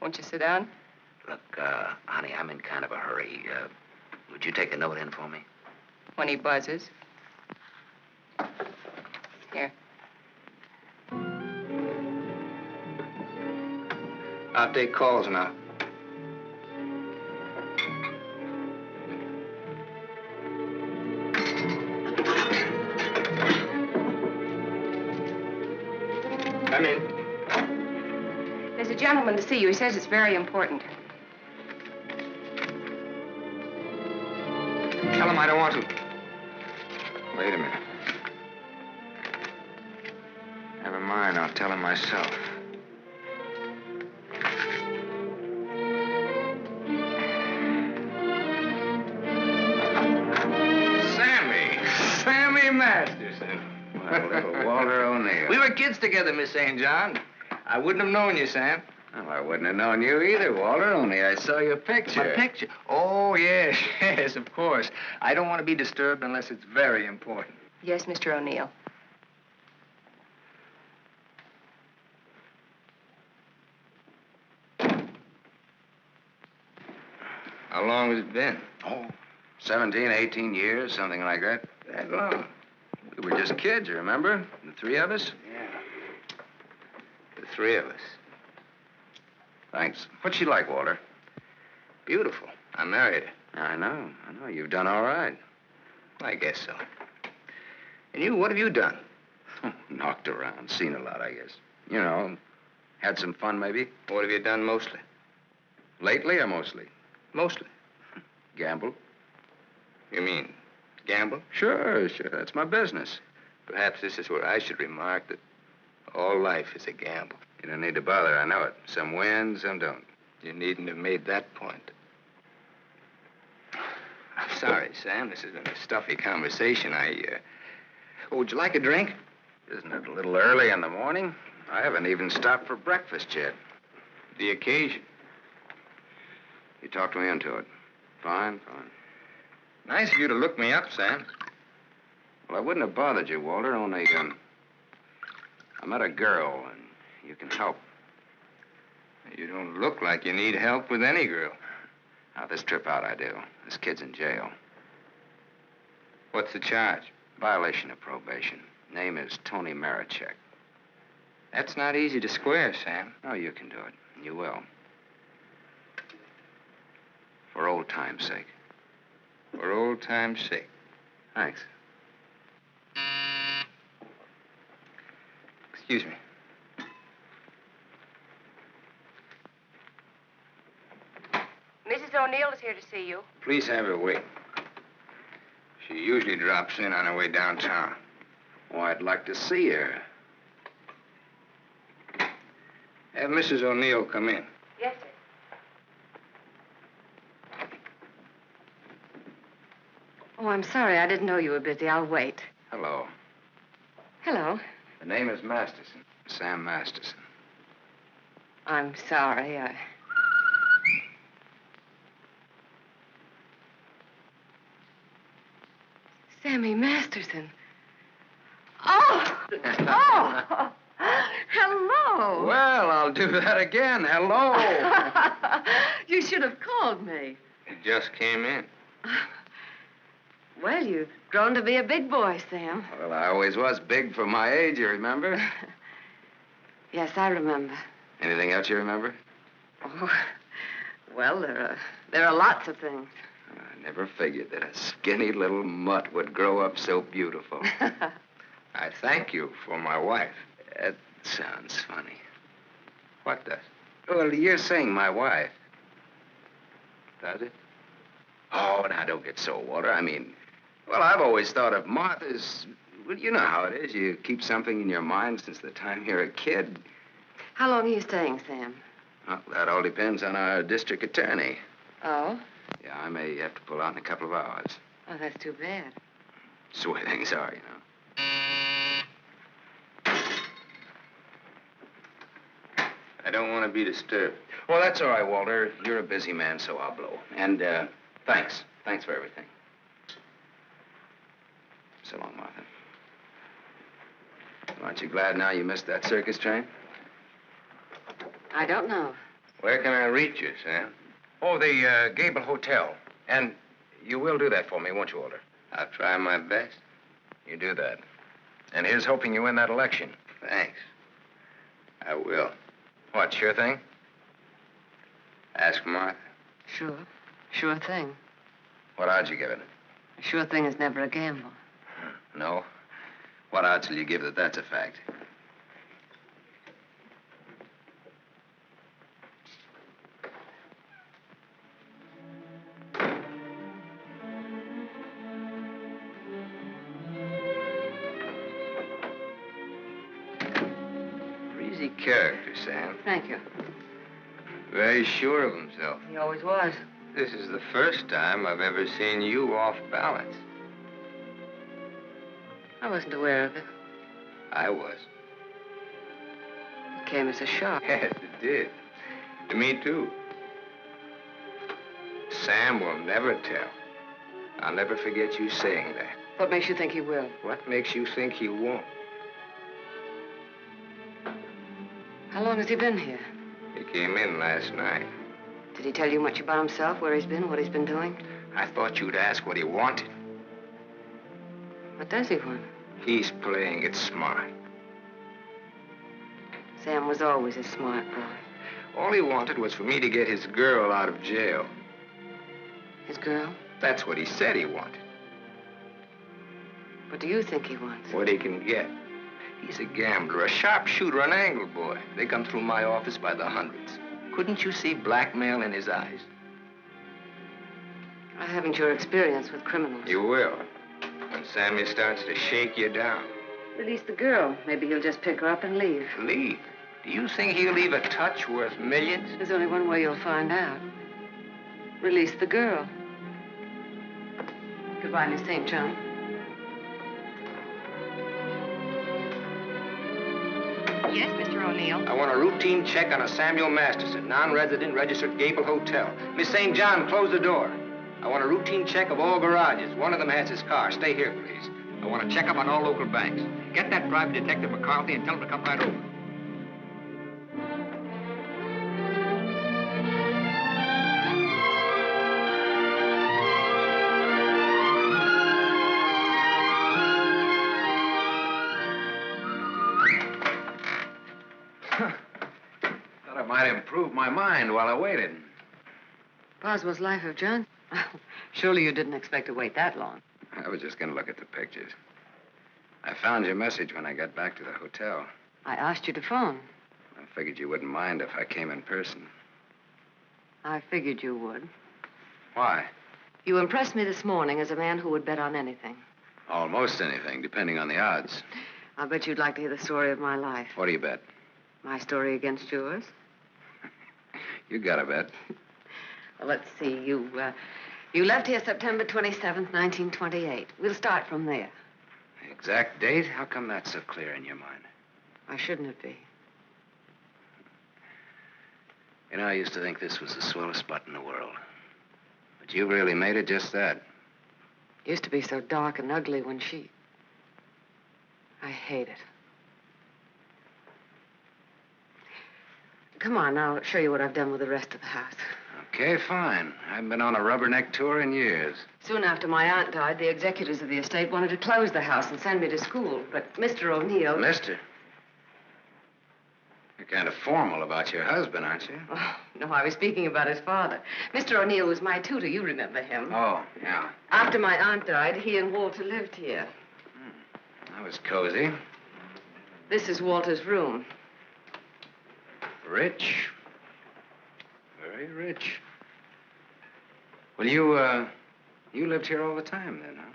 Won't you sit down? Look, honey, I'm in kind of a hurry. Would you take a note in for me? When he buzzes. Here. I'll take calls now. Come in. There's a gentleman to see you. He says it's very important. Tell him I don't want to. Wait a minute. Never mind, I'll tell him myself. Sammy Masterson. My little Walter O'Neill. We were kids together, Miss St. John. I wouldn't have known you, Sam. Well, I wouldn't have known you either, Walter, only I saw your picture. My picture? Oh, yes, yes, of course. I don't want to be disturbed unless it's very important. Yes, Mr. O'Neill. How long has it been? Oh, 17, 18 years, something like that. That long? We were just kids, you remember? The three of us? Yeah. The three of us. Thanks. What's she like, Walter? Beautiful. I married her. I know. You've done all right. I guess so. And you, what have you done? Knocked around, seen a lot, I guess. You know, had some fun, maybe. What have you done mostly? Lately or mostly? Mostly. Gamble. You mean gamble? Sure. That's my business. Perhaps this is where I should remark that all life is a gamble. You don't need to bother, I know it. Some win, some don't. You needn't have made that point. I'm sorry, Sam. This has been a stuffy conversation. Oh, would you like a drink? Isn't it a little early in the morning? I haven't even stopped for breakfast yet. The occasion. You talked me into it. Fine. Nice of you to look me up, Sam. Well, I wouldn't have bothered you, Walter, only, I met a girl, and you can help. You don't look like you need help with any girl. Now, this trip out I do. This kid's in jail. What's the charge? Violation of probation. Name is Tony Marichek. That's not easy to square, Sam. Oh, you can do it. And you will. For old time's sake. For old time's sake. Thanks. Excuse me. Mrs. O'Neill is here to see you. Please have her wait. She usually drops in on her way downtown. Oh, I'd like to see her. Have Mrs. O'Neill come in. Yes, sir. Oh, I'm sorry. I didn't know you were busy. I'll wait. Hello. Hello. The name is Masterson. Sam Masterson. I'm sorry. Sammy Masterson. Oh! Hello. Well, I'll do that again. Hello. You should have called me. He just came in. Well, you've grown to be a big boy, Sam. Well, I always was big for my age, you remember? Yes, I remember. Anything else you remember? Oh, well, there are lots of things. I never figured that a skinny little mutt would grow up so beautiful. I thank you for my wife. That sounds funny. What does? Well, you're saying my wife. Does it? Oh, now, don't get so, Walter. I mean, well, I've always thought of Martha's... Well, you know how it is. You keep something in your mind since the time you're a kid. How long are you staying, Sam? Well, that all depends on our district attorney. Oh? Yeah, I may have to pull out in a couple of hours. Oh, that's too bad. That's the way things are, you know. I don't want to be disturbed. Well, that's all right, Walter. You're a busy man, so I'll blow. And, thanks. Thanks for everything. So long, Martha. Aren't you glad now you missed that circus train? I don't know. Where can I reach you, Sam? Oh, the Gable Hotel. And you will do that for me, won't you, Walter? I'll try my best. You do that. And here's hoping you win that election. Thanks. I will. What, sure thing? Ask Martha. Sure. Sure thing. What odds you give it? A sure thing is never a gamble. No? What odds will you give that that's a fact? Breezy character, Sam. Thank you. Very sure of himself. He always was. This is the first time I've ever seen you off balance. I wasn't aware of it. I was. It came as a shock. Yes, it did. To me, too. Sam will never tell. I'll never forget you saying that. What makes you think he will? What makes you think he won't? How long has he been here? He came in last night. Did he tell you much about himself, where he's been, what he's been doing? I thought you'd ask what he wanted. What does he want? He's playing it smart. Sam was always a smart boy. All he wanted was for me to get his girl out of jail. His girl? That's what he said he wanted. What do you think he wants? What he can get. He's a gambler, a sharpshooter, an angle boy. They come through my office by the hundreds. Couldn't you see blackmail in his eyes? I haven't your experience with criminals. You will. When Sammy starts to shake you down. Release the girl. Maybe he'll just pick her up and leave. Leave? Do you think he'll leave a touch worth millions? There's only one way you'll find out. Release the girl. Goodbye, Miss St. John. Yes, Mr. O'Neill. I want a routine check on a Samuel Masterson, non-resident, registered Gable Hotel. Miss St. John, close the door. I want a routine check of all garages. One of them has his car. Stay here, please. I want to check up on all local banks. Get that private detective McCarthy and tell him to come right over. Thought I might improve my mind while I waited. Boswell's Life of John? Surely you didn't expect to wait that long. I was just going to look at the pictures. I found your message when I got back to the hotel. I asked you to phone. I figured you wouldn't mind if I came in person. I figured you would. Why? You impressed me this morning as a man who would bet on anything. Almost anything, depending on the odds. I'll bet you'd like to hear the story of my life. What do you bet? My story against yours. You got a bet. Well, let's see. You left here September 27th, 1928. We'll start from there. The exact date? How come that's so clear in your mind? Why shouldn't it be? You know, I used to think this was the swellest spot in the world. But you really made it just that. It used to be so dark and ugly when she... I hate it. Come on, I'll show you what I've done with the rest of the house. Okay, fine. I haven't been on a rubberneck tour in years. Soon after my aunt died, the executors of the estate wanted to close the house and send me to school. But Mr. O'Neill... Mister? You're kind of formal about your husband, aren't you? Oh, no, I was speaking about his father. Mr. O'Neill was my tutor. You remember him. Oh, yeah. After my aunt died, he and Walter lived here. That was cozy. This is Walter's room. Rich. Very rich. Well, you lived here all the time then, huh?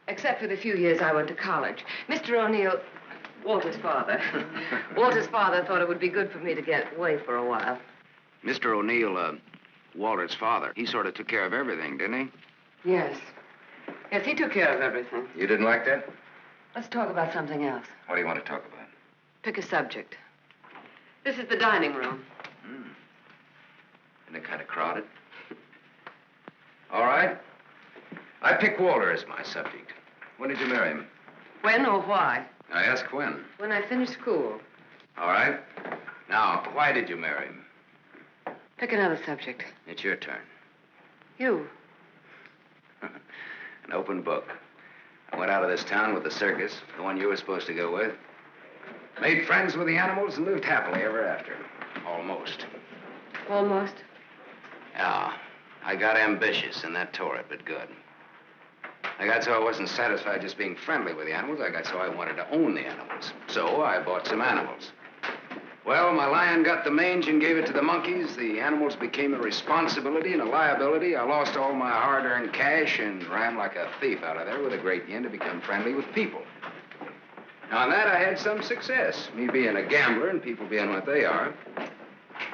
Except for the few years I went to college. Mr. O'Neill, Walter's father. Walter's father thought it would be good for me to get away for a while. Mr. O'Neill, Walter's father, he sort of took care of everything, didn't he? Yes. Yes, he took care of everything. You didn't like that? Let's talk about something else. What do you want to talk about? Pick a subject. This is the dining room. Isn't it kind of crowded? All right. I pick Walter as my subject. When did you marry him? When or why? I ask when. When I finished school. All right. Now, why did you marry him? Pick another subject. It's your turn. You. An open book. I went out of this town with the circus, the one you were supposed to go with. Made friends with the animals and lived happily ever after. Almost. Almost? Yeah. I got ambitious, and that tore it, but good. I got so I wasn't satisfied just being friendly with the animals. I got so I wanted to own the animals. So I bought some animals. Well, my lion got the mange and gave it to the monkeys. The animals became a responsibility and a liability. I lost all my hard-earned cash and ran like a thief out of there with a great yen to become friendly with people. Now, on that, I had some success, me being a gambler and people being what they are.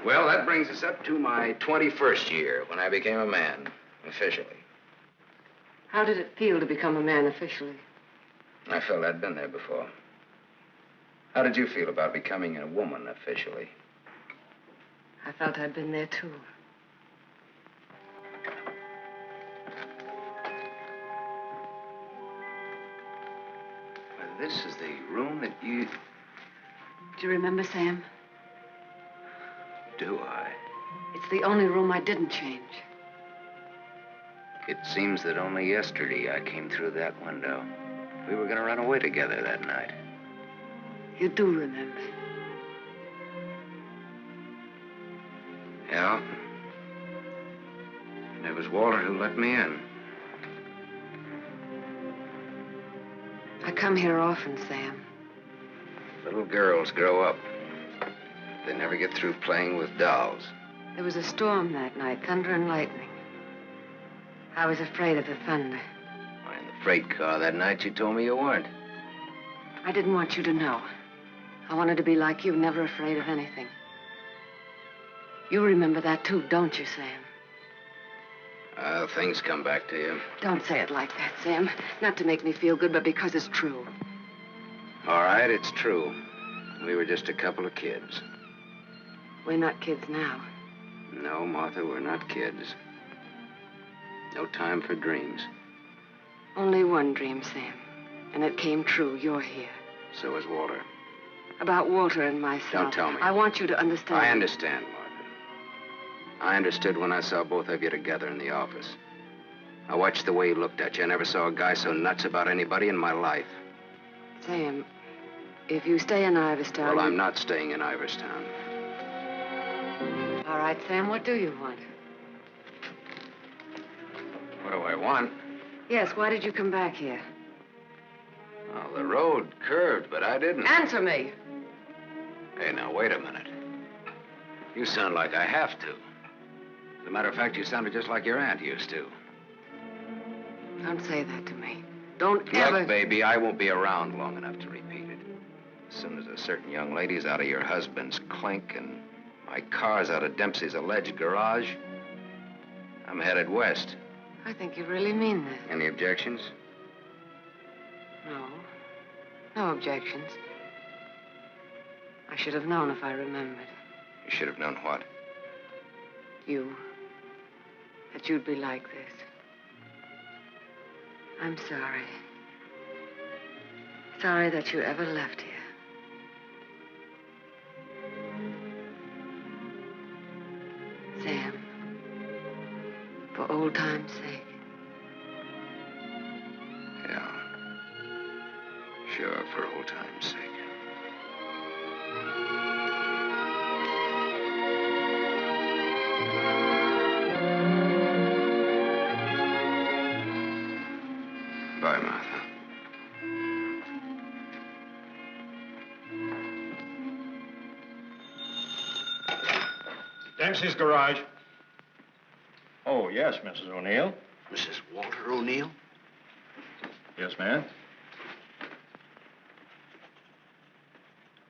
Well, that brings us up to my 21st year, when I became a man, officially. How did it feel to become a man officially? I felt I'd been there before. How did you feel about becoming a woman officially? I felt I'd been there, too. Well, this is the room that you... Do you remember, Sam? Do I? It's the only room I didn't change. It seems that only yesterday I came through that window. We were going to run away together that night. You do remember. Yeah. And it was Walter who let me in. I come here often, Sam. Little girls grow up. They never get through playing with dolls. There was a storm that night, thunder and lightning. I was afraid of the thunder. In the freight car that night, you told me you weren't. I didn't want you to know. I wanted to be like you, never afraid of anything. You remember that too, don't you, Sam? Things come back to you. Don't say it like that, Sam. Not to make me feel good, but because it's true. All right, it's true. We were just a couple of kids. We're not kids now. No, Martha, we're not kids. No time for dreams. Only one dream, Sam. And it came true. You're here. So is Walter. About Walter and myself. Don't tell me. I want you to understand. I understand, Martha. I understood when I saw both of you together in the office. I watched the way he looked at you. I never saw a guy so nuts about anybody in my life. Sam, if you stay in Iverstown... Well, I'm not staying in Iverstown. All right, Sam, what do you want? What do I want? Yes, why did you come back here? Well, the road curved, but I didn't. Answer me. Hey, now, wait a minute. You sound like I have to. As a matter of fact, you sounded just like your aunt used to. Don't say that to me. Don't ever... Look, baby, I won't be around long enough to repeat it. As soon as a certain young lady's out of your husband's clink and my car's out of Dempsey's alleged garage, I'm headed west. I think you really mean that. Any objections? No. No objections. I should have known if I remembered. You should have known what? You. That you'd be like this. I'm sorry. Sorry that you ever left here. Sam, for old time's sake. Yeah. Sure, for old time's sake. Bye, Martha. Dempsey's garage. Oh, yes, Mrs. O'Neill. Mrs. Walter O'Neill? Yes, ma'am.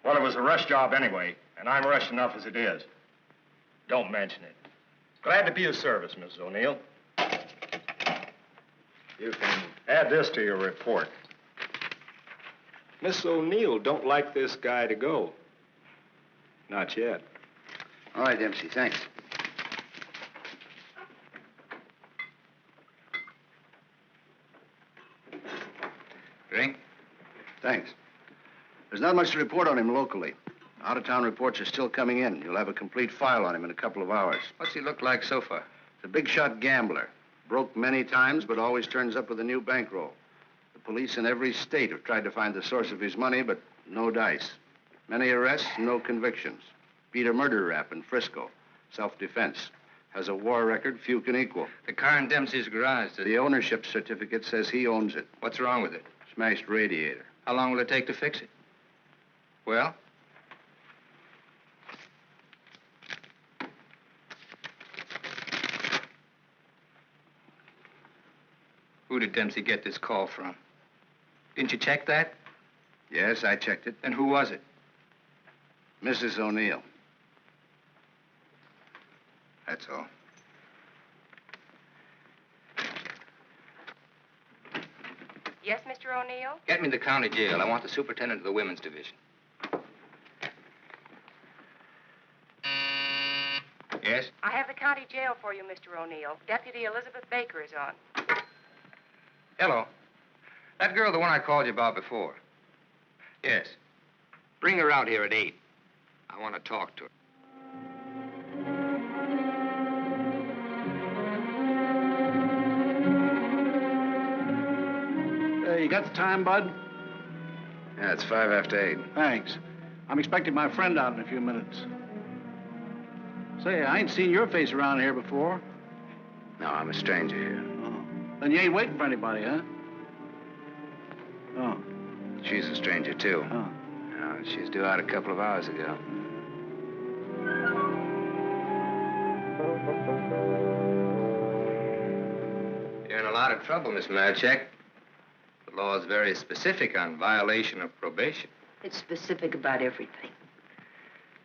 Well, it was a rush job anyway, and I'm rushed enough as it is. Don't mention it. Glad to be of service, Mrs. O'Neill. You can add this to your report. Miss O'Neill don't like this guy to go. Not yet. All right, Dempsey, thanks. Drink? Thanks. There's not much to report on him locally. Out-of-town reports are still coming in. You'll have a complete file on him in a couple of hours. What's he look like so far? He's a big-shot gambler. Broke many times, but always turns up with a new bankroll. The police in every state have tried to find the source of his money, but no dice. Many arrests, no convictions. Beat a murder rap in Frisco. Self-defense. Has a war record few can equal. The car in Dempsey's garage. The ownership certificate says he owns it. What's wrong with it? Smashed radiator. How long will it take to fix it? Well? Who did Dempsey get this call from? Didn't you check that? Yes, I checked it. And who was it? Mrs. O'Neill. That's all. Yes, Mr. O'Neill? Get me to the county jail. I want the superintendent of the women's division. Yes? I have the county jail for you, Mr. O'Neill. Deputy Elizabeth Baker is on. Hello. That girl, the one I called you about before. Yes. Bring her out here at 8. I want to talk to her. you got the time, Bud? Yeah, it's 5 after 8. Thanks. I'm expecting my friend out in a few minutes. Say, I ain't seen your face around here before. No, I'm a stranger here. Oh. Then you ain't waiting for anybody, huh? Oh. She's a stranger, too. Oh. She's due out a couple of hours ago. You're in a lot of trouble, Miss Marchek. The law is very specific on violation of probation. It's specific about everything.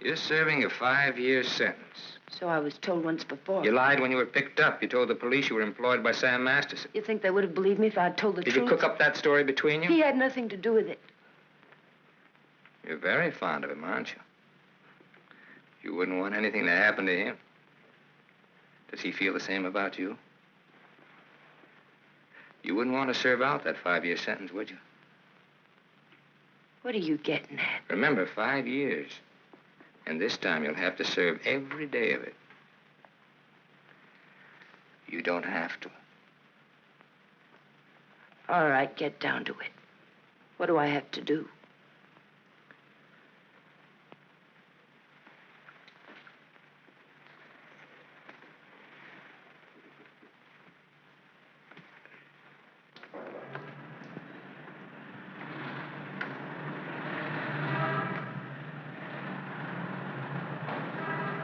You're serving a 5-year sentence. So I was told once before. You lied when you were picked up. You told the police you were employed by Sam Masterson. You think they would have believed me if I'd told the truth? Did you cook up that story between you? He had nothing to do with it. You're very fond of him, aren't you? You wouldn't want anything to happen to him. Does he feel the same about you? You wouldn't want to serve out that 5-year sentence, would you? What are you getting at? Remember, 5 years. And this time you'll have to serve every day of it. You don't have to. All right, get down to it. What do I have to do?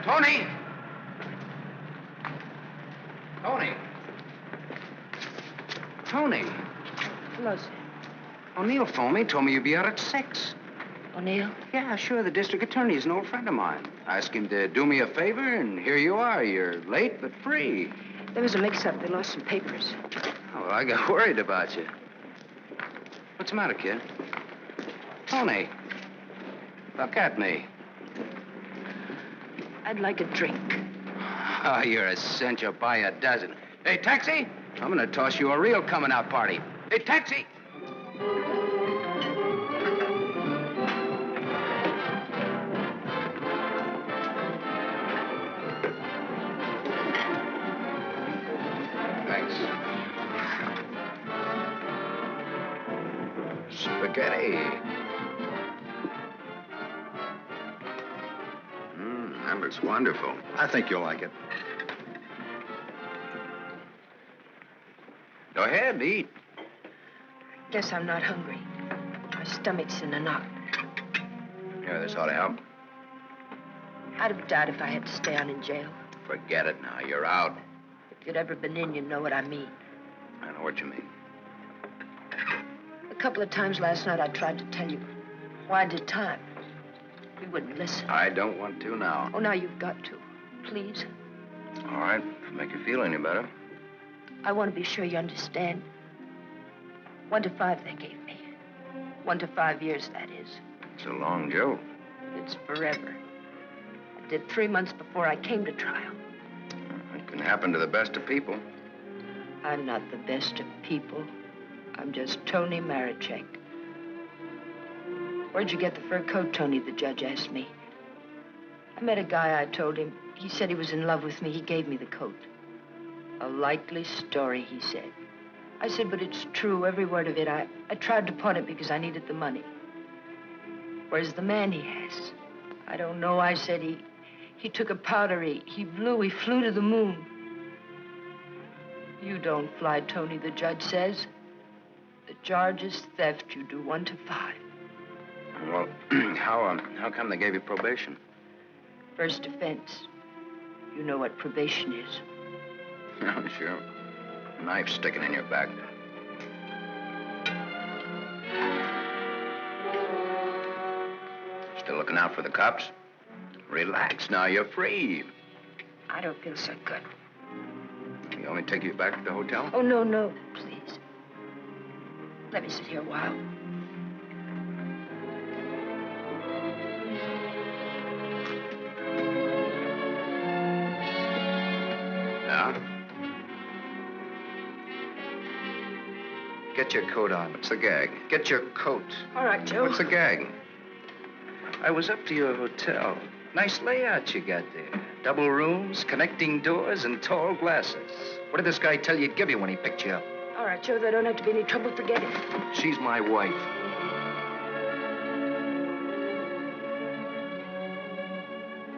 Tony! Tony! Tony! Hello, sir. O'Neill phoned me, told me you'd be out at 6. O'Neill? Yeah, sure. The district attorney's an old friend of mine. I asked him to do me a favor, and here you are. You're late, but free. There was a mix-up. They lost some papers. Oh, well, I got worried about you. What's the matter, kid? Tony, look at me. I'd like a drink. Oh, you're a cinch. You'll buy a dozen. Hey, taxi! I'm gonna toss you a real coming-out party. Hey, taxi! Thanks. Spaghetti. That looks wonderful. I think you'll like it. Go ahead, eat. Guess I'm not hungry. My stomach's in a knot. Yeah, this ought to help. I'd have died if I had to stay on in jail. Forget it now. You're out. If you'd ever been in, you'd know what I mean. I know what you mean. A couple of times last night I tried to tell you why I did time. You wouldn't listen. I don't want to now. Oh, now you've got to. Please. All right, if it make you feel any better. I want to be sure you understand. 1 to 5 they gave me. 1 to 5 years, that is. It's a long joke. It's forever. I did 3 months before I came to trial. It can happen to the best of people. I'm not the best of people. I'm just Tony Marichek. Where'd you get the fur coat, Tony? The judge asked me. I met a guy, I told him. He said he was in love with me. He gave me the coat. A likely story, he said. I said, but it's true, every word of it. I tried to pawn it because I needed the money. Where's the man he has? I don't know, I said. He took a powder, he flew to the moon. You don't fly, Tony, the judge says. The charge is theft. You do 1 to 5. Well, how come they gave you probation? First offense. You know what probation is. Oh, sure. Knife sticking in your back. Still looking out for the cops? Relax now, you're free. I don't feel so good. You want me to take you back to the hotel? Oh, no, please. Let me sit here a while. Now? Get your coat on. What's the gag? Get your coat. All right, Joe. What's the gag? I was up to your hotel. Nice layout you got there. Double rooms, connecting doors, and tall glasses. What did this guy tell you he'd give you when he picked you up? All right, Joe, there don't have to be any trouble. Forget it. She's my wife.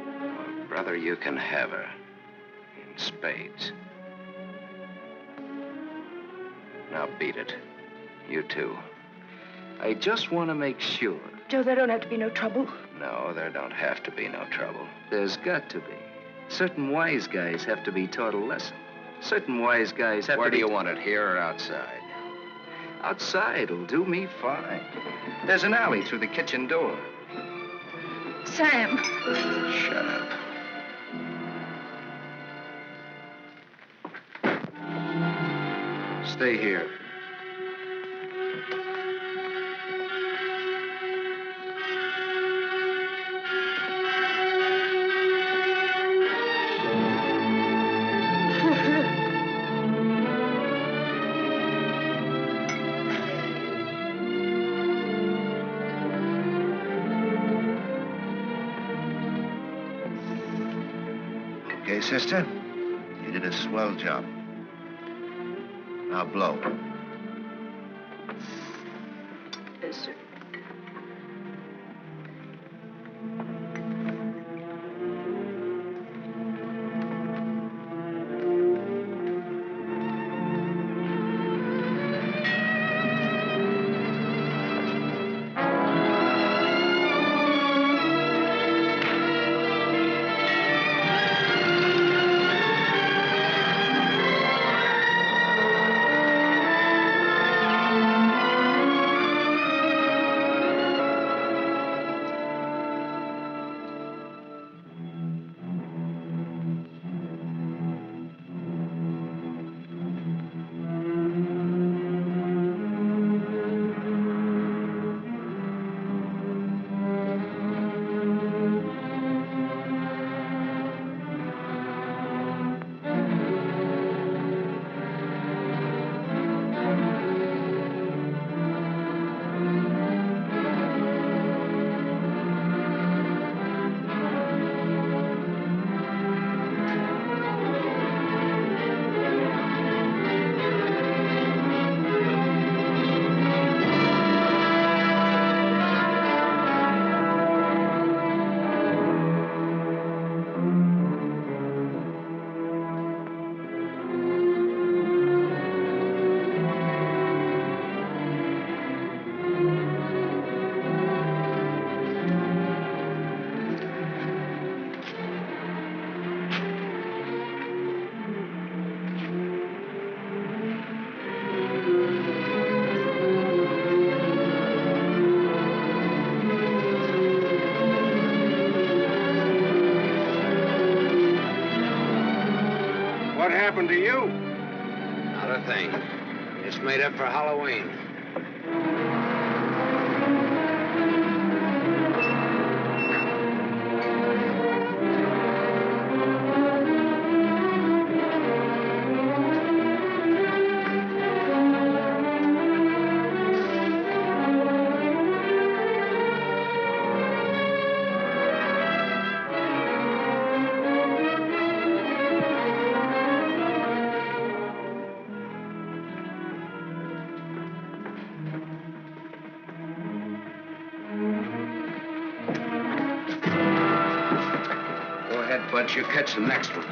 Well, brother, you can have her. In spades. Now beat it. You too. I just want to make sure. Joe, there don't have to be no trouble. No, there don't have to be no trouble. There's got to be. Certain wise guys have to be taught a lesson. Certain wise guys have to be... Where do you want it, here or outside? Outside'll do me fine. There's an alley through the kitchen door. Sam. Shut up. Stay here. Okay, sister? You did a swell job. Now blow. Yes, sir. What happened to you? Not a thing. It's made up for Halloween. But you catch the next one.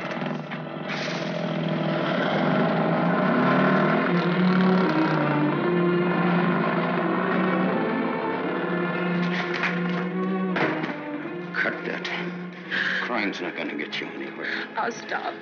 Cut that. Crying's not gonna get you anywhere. I'll stop.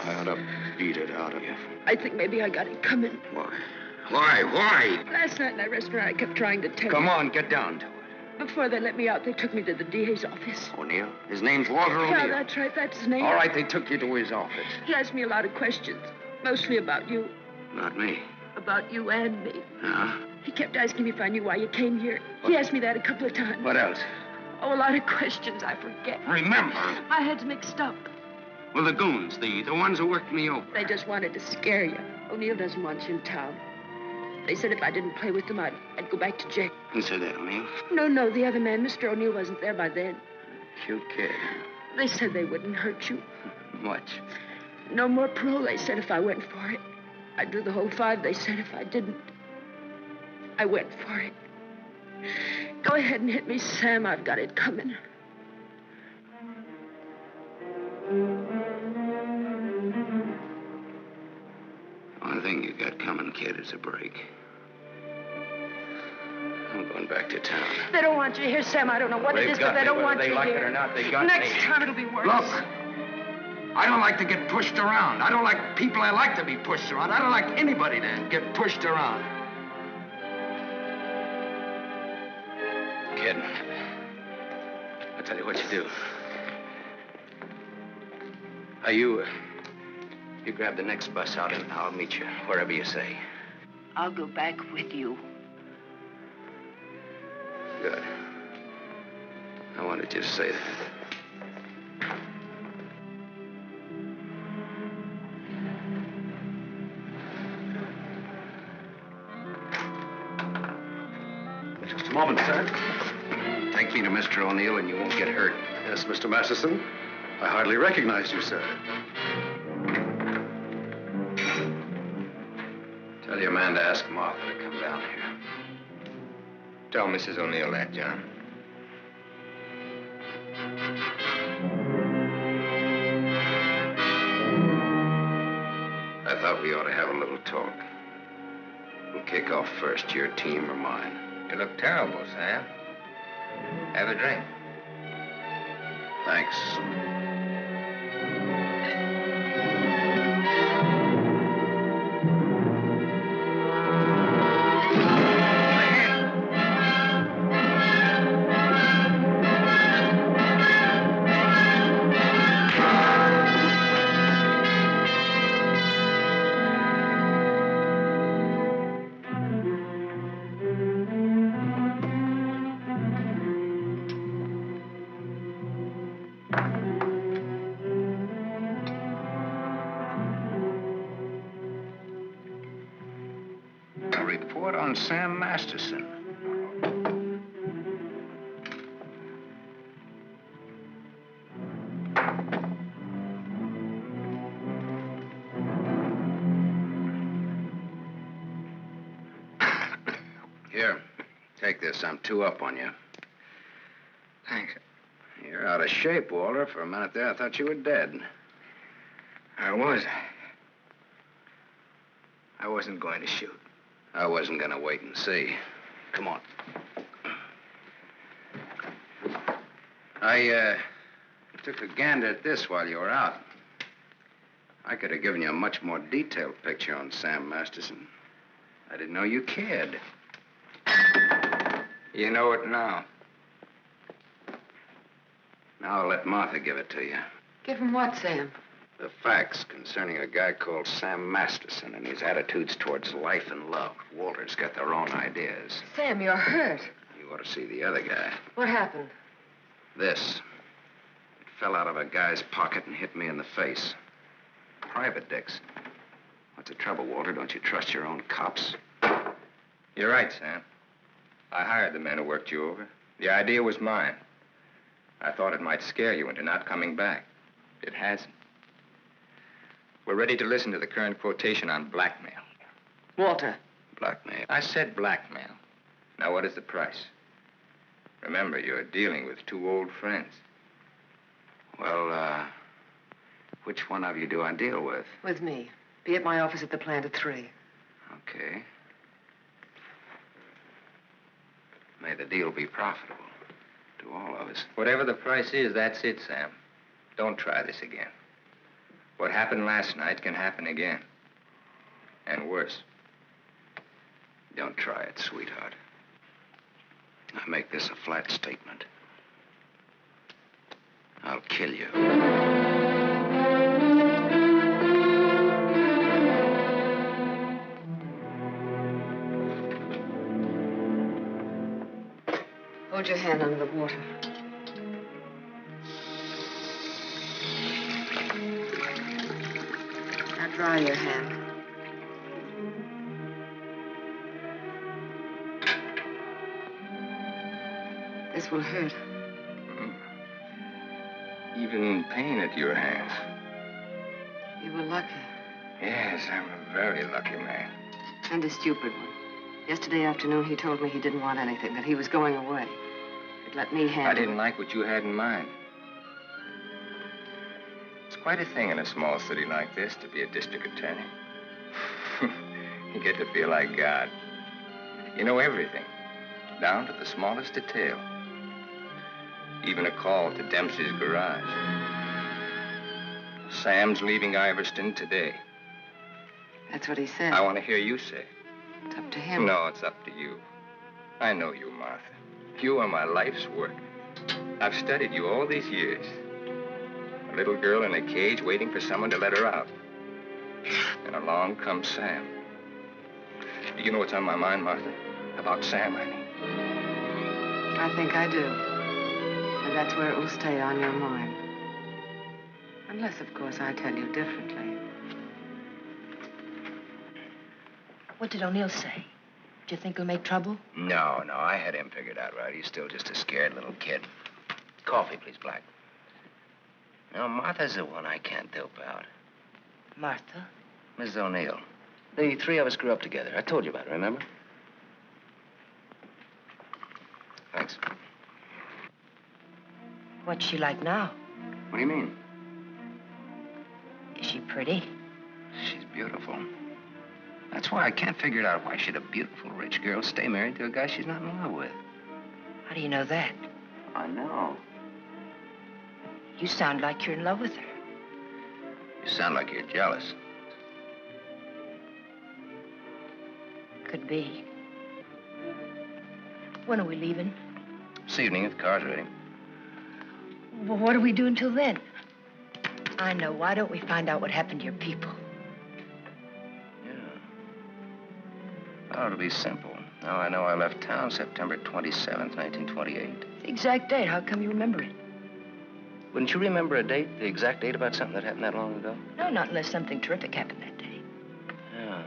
I ought to beat it out of you. I think maybe I got it coming. Why? Why? Last night in that restaurant, I kept trying to tell Come you. on, get down to it. Before they let me out, they took me to the DA's office. O'Neill? His name's Walter O'Neill. Yeah, that's right. That's his name. All right, they took you to his office. He asked me a lot of questions, mostly about you. Not me. About you and me. Huh? He kept asking me if I knew why you came here. He asked me that a couple of times. What else? Oh, a lot of questions I forget. Remember. My head's mixed up. Well, the goons, the ones who worked me over. They just wanted to scare you. O'Neill doesn't want you in town. They said if I didn't play with them, I'd go back to jail. Who said that, O'Neill? No, the other man, Mr. O'Neill, wasn't there by then. Cute kid. They said they wouldn't hurt you. Much. No more parole, they said, if I went for it. I'd do the whole 5, they said. If I didn't, I went for it. Go ahead and hit me, Sam. I've got it coming. One thing you got coming, kid, is a break. I'm going back to town. They don't want you here, Sam. I don't know what it is, but they don't want you here. Whether they like it or not, they got Next me. time it'll be worse. Look, I don't like to get pushed around. I don't like people I like to be pushed around. I don't like anybody to get pushed around. Kid, I'll tell you what you do. You grab the next bus out and I'll meet you wherever you say. I'll go back with you. Good. I wanted you to say that. Just a moment, sir. Take me to Mr. O'Neill and you won't get hurt. Yes, Mr. Masterson. I hardly recognize you, sir. Tell your man to ask Martha to come down here. Tell Mrs. O'Neill that, John. I thought we ought to have a little talk. We'll kick off first, your team or mine. You look terrible, Sam. Have a drink. Thanks. Report on Sam Masterson. Here, take this. I'm 2 up on you. Thanks. You're out of shape, Walter. For a minute there, I thought you were dead. I was. I wasn't going to shoot. I wasn't going to wait and see. Come on. I took a gander at this while you were out. I could have given you a much more detailed picture on Sam Masterson. I didn't know you cared. You know it now. Now I'll let Martha give it to you. Give him what, Sam? The facts concerning a guy called Sam Masterson and his attitudes towards life and love. Walter's got their own ideas. Sam, you're hurt. You ought to see the other guy. What happened? This. It fell out of a guy's pocket and hit me in the face. Private dicks. What's the trouble, Walter? Don't you trust your own cops? You're right, Sam. I hired the men who worked you over. The idea was mine. I thought it might scare you into not coming back. It hasn't. We're ready to listen to the current quotation on blackmail. Walter. Blackmail? I said blackmail. Now, what is the price? Remember, you're dealing with 2 old friends. Well, which one of you do I deal with? With me. Be at my office at the plant at 3. Okay. May the deal be profitable to all of us. Whatever the price is, that's it, Sam. Don't try this again. What happened last night can happen again. And worse. Don't try it, sweetheart. I make this a flat statement. I'll kill you. Hold your hand under the water. Now dry your hand. This will hurt. Even pain at your hands. You were lucky. Yes, I'm a very lucky man. And a stupid one. Yesterday afternoon, he told me he didn't want anything, that he was going away. He'd let me handle it. I didn't like what you had in mind. It's quite a thing in a small city like this to be a district attorney. You get to feel like God. You know everything, down to the smallest detail. Even a call to Dempsey's garage. Sam's leaving Iverston today. That's what he said. I want to hear you say. It's up to him. No, it's up to you. I know you, Martha. You are my life's work. I've studied you all these years. A little girl in a cage waiting for someone to let her out. And along comes Sam. Do you know what's on my mind, Martha? About Sam, I mean. I think I do. And that's where it will stay on your mind. Unless, of course, I tell you differently. What did O'Neill say? Do you think he'll make trouble? No, I had him figured out right. He's still just a scared little kid. Coffee, please, Black. No, Martha's the one I can't dope out. Martha? Mrs. O'Neill. The three of us grew up together. I told you about it, remember? Thanks. What's she like now? What do you mean? Is she pretty? She's beautiful. That's why I can't figure it out. Why should a beautiful rich girl stay married to a guy she's not in love with? How do you know that? I know. You sound like you're in love with her. You sound like you're jealous. Could be. When are we leaving? This evening, if the car's ready. Well, what do we do until then? I know. Why don't we find out what happened to your people? Oh, it'll be simple. Now I know I left town September 27th, 1928. The exact date. How come you remember it? Wouldn't you remember a date, the exact date about something that happened that long ago? No, not unless something terrific happened that day. Yeah.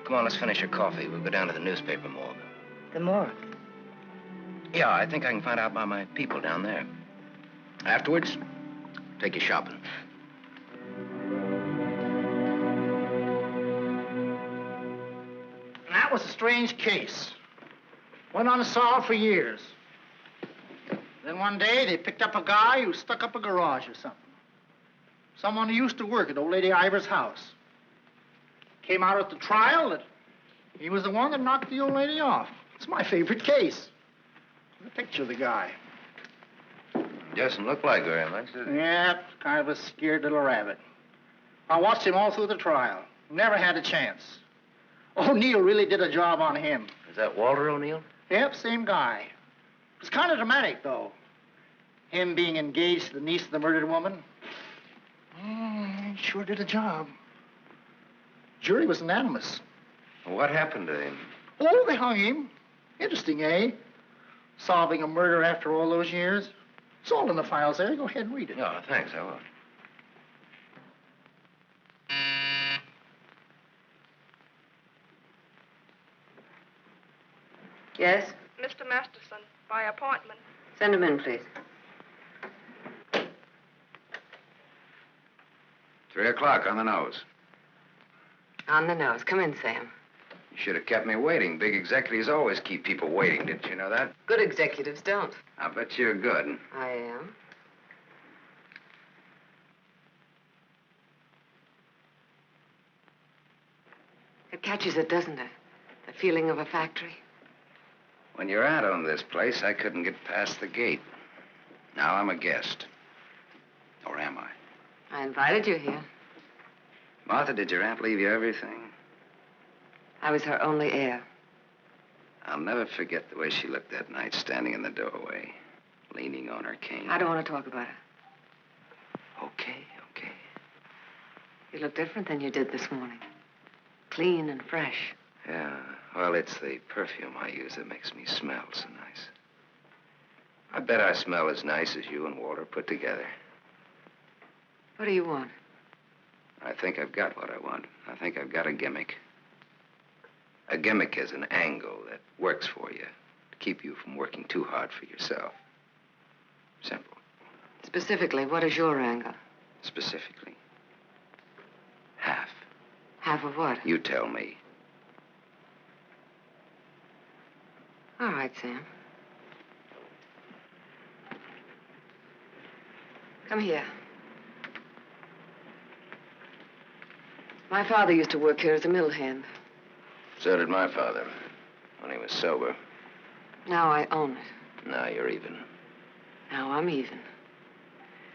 Come on, let's finish your coffee. We'll go down to the newspaper morgue. The morgue? Yeah, I think I can find out about my people down there. Afterwards, take you shopping. That was a strange case. Went unsolved for years. Then one day, they picked up a guy who stuck up a garage or something. Someone who used to work at old lady Ivers' house. Came out at the trial that he was the one that knocked the old lady off. It's my favorite case. The picture of the guy. Doesn't look like very much, does it? Yeah, kind of a scared little rabbit. I watched him all through the trial. Never had a chance. O'Neill really did a job on him. Is that Walter O'Neill? Yep, same guy. It's kind of dramatic, though. Him being engaged to the niece of the murdered woman. He sure did a job. Jury was unanimous. What happened to him? Oh, they hung him. Interesting, eh? Solving a murder after all those years. It's all in the files there. Go ahead and read it. Oh, thanks, I will. Yes? Mr. Masterson, by appointment. Send him in, please. 3 o'clock on the nose. On the nose. Come in, Sam. You should have kept me waiting. Big executives always keep people waiting. Didn't you know that? Good executives don't. I bet you're good. I am. It catches it, doesn't it? The feeling of a factory. When your aunt owned this place, I couldn't get past the gate. Now I'm a guest. Or am I? I invited you here. Martha, did your aunt leave you everything? I was her only heir. I'll never forget the way she looked that night, standing in the doorway, leaning on her cane. I don't want to talk about it. Okay. You look different than you did this morning. Clean and fresh. Yeah, well, it's the perfume I use that makes me smell so nice. I bet I smell as nice as you and Walter put together. What do you want? I think I've got what I want. I think I've got a gimmick. A gimmick is an angle that works for you to keep you from working too hard for yourself. Simple. Specifically, what is your angle? Specifically, Half of what? You tell me. All right, Sam. Come here. My father used to work here as a mill hand. So did my father, when he was sober. Now I own it. Now you're even. Now I'm even.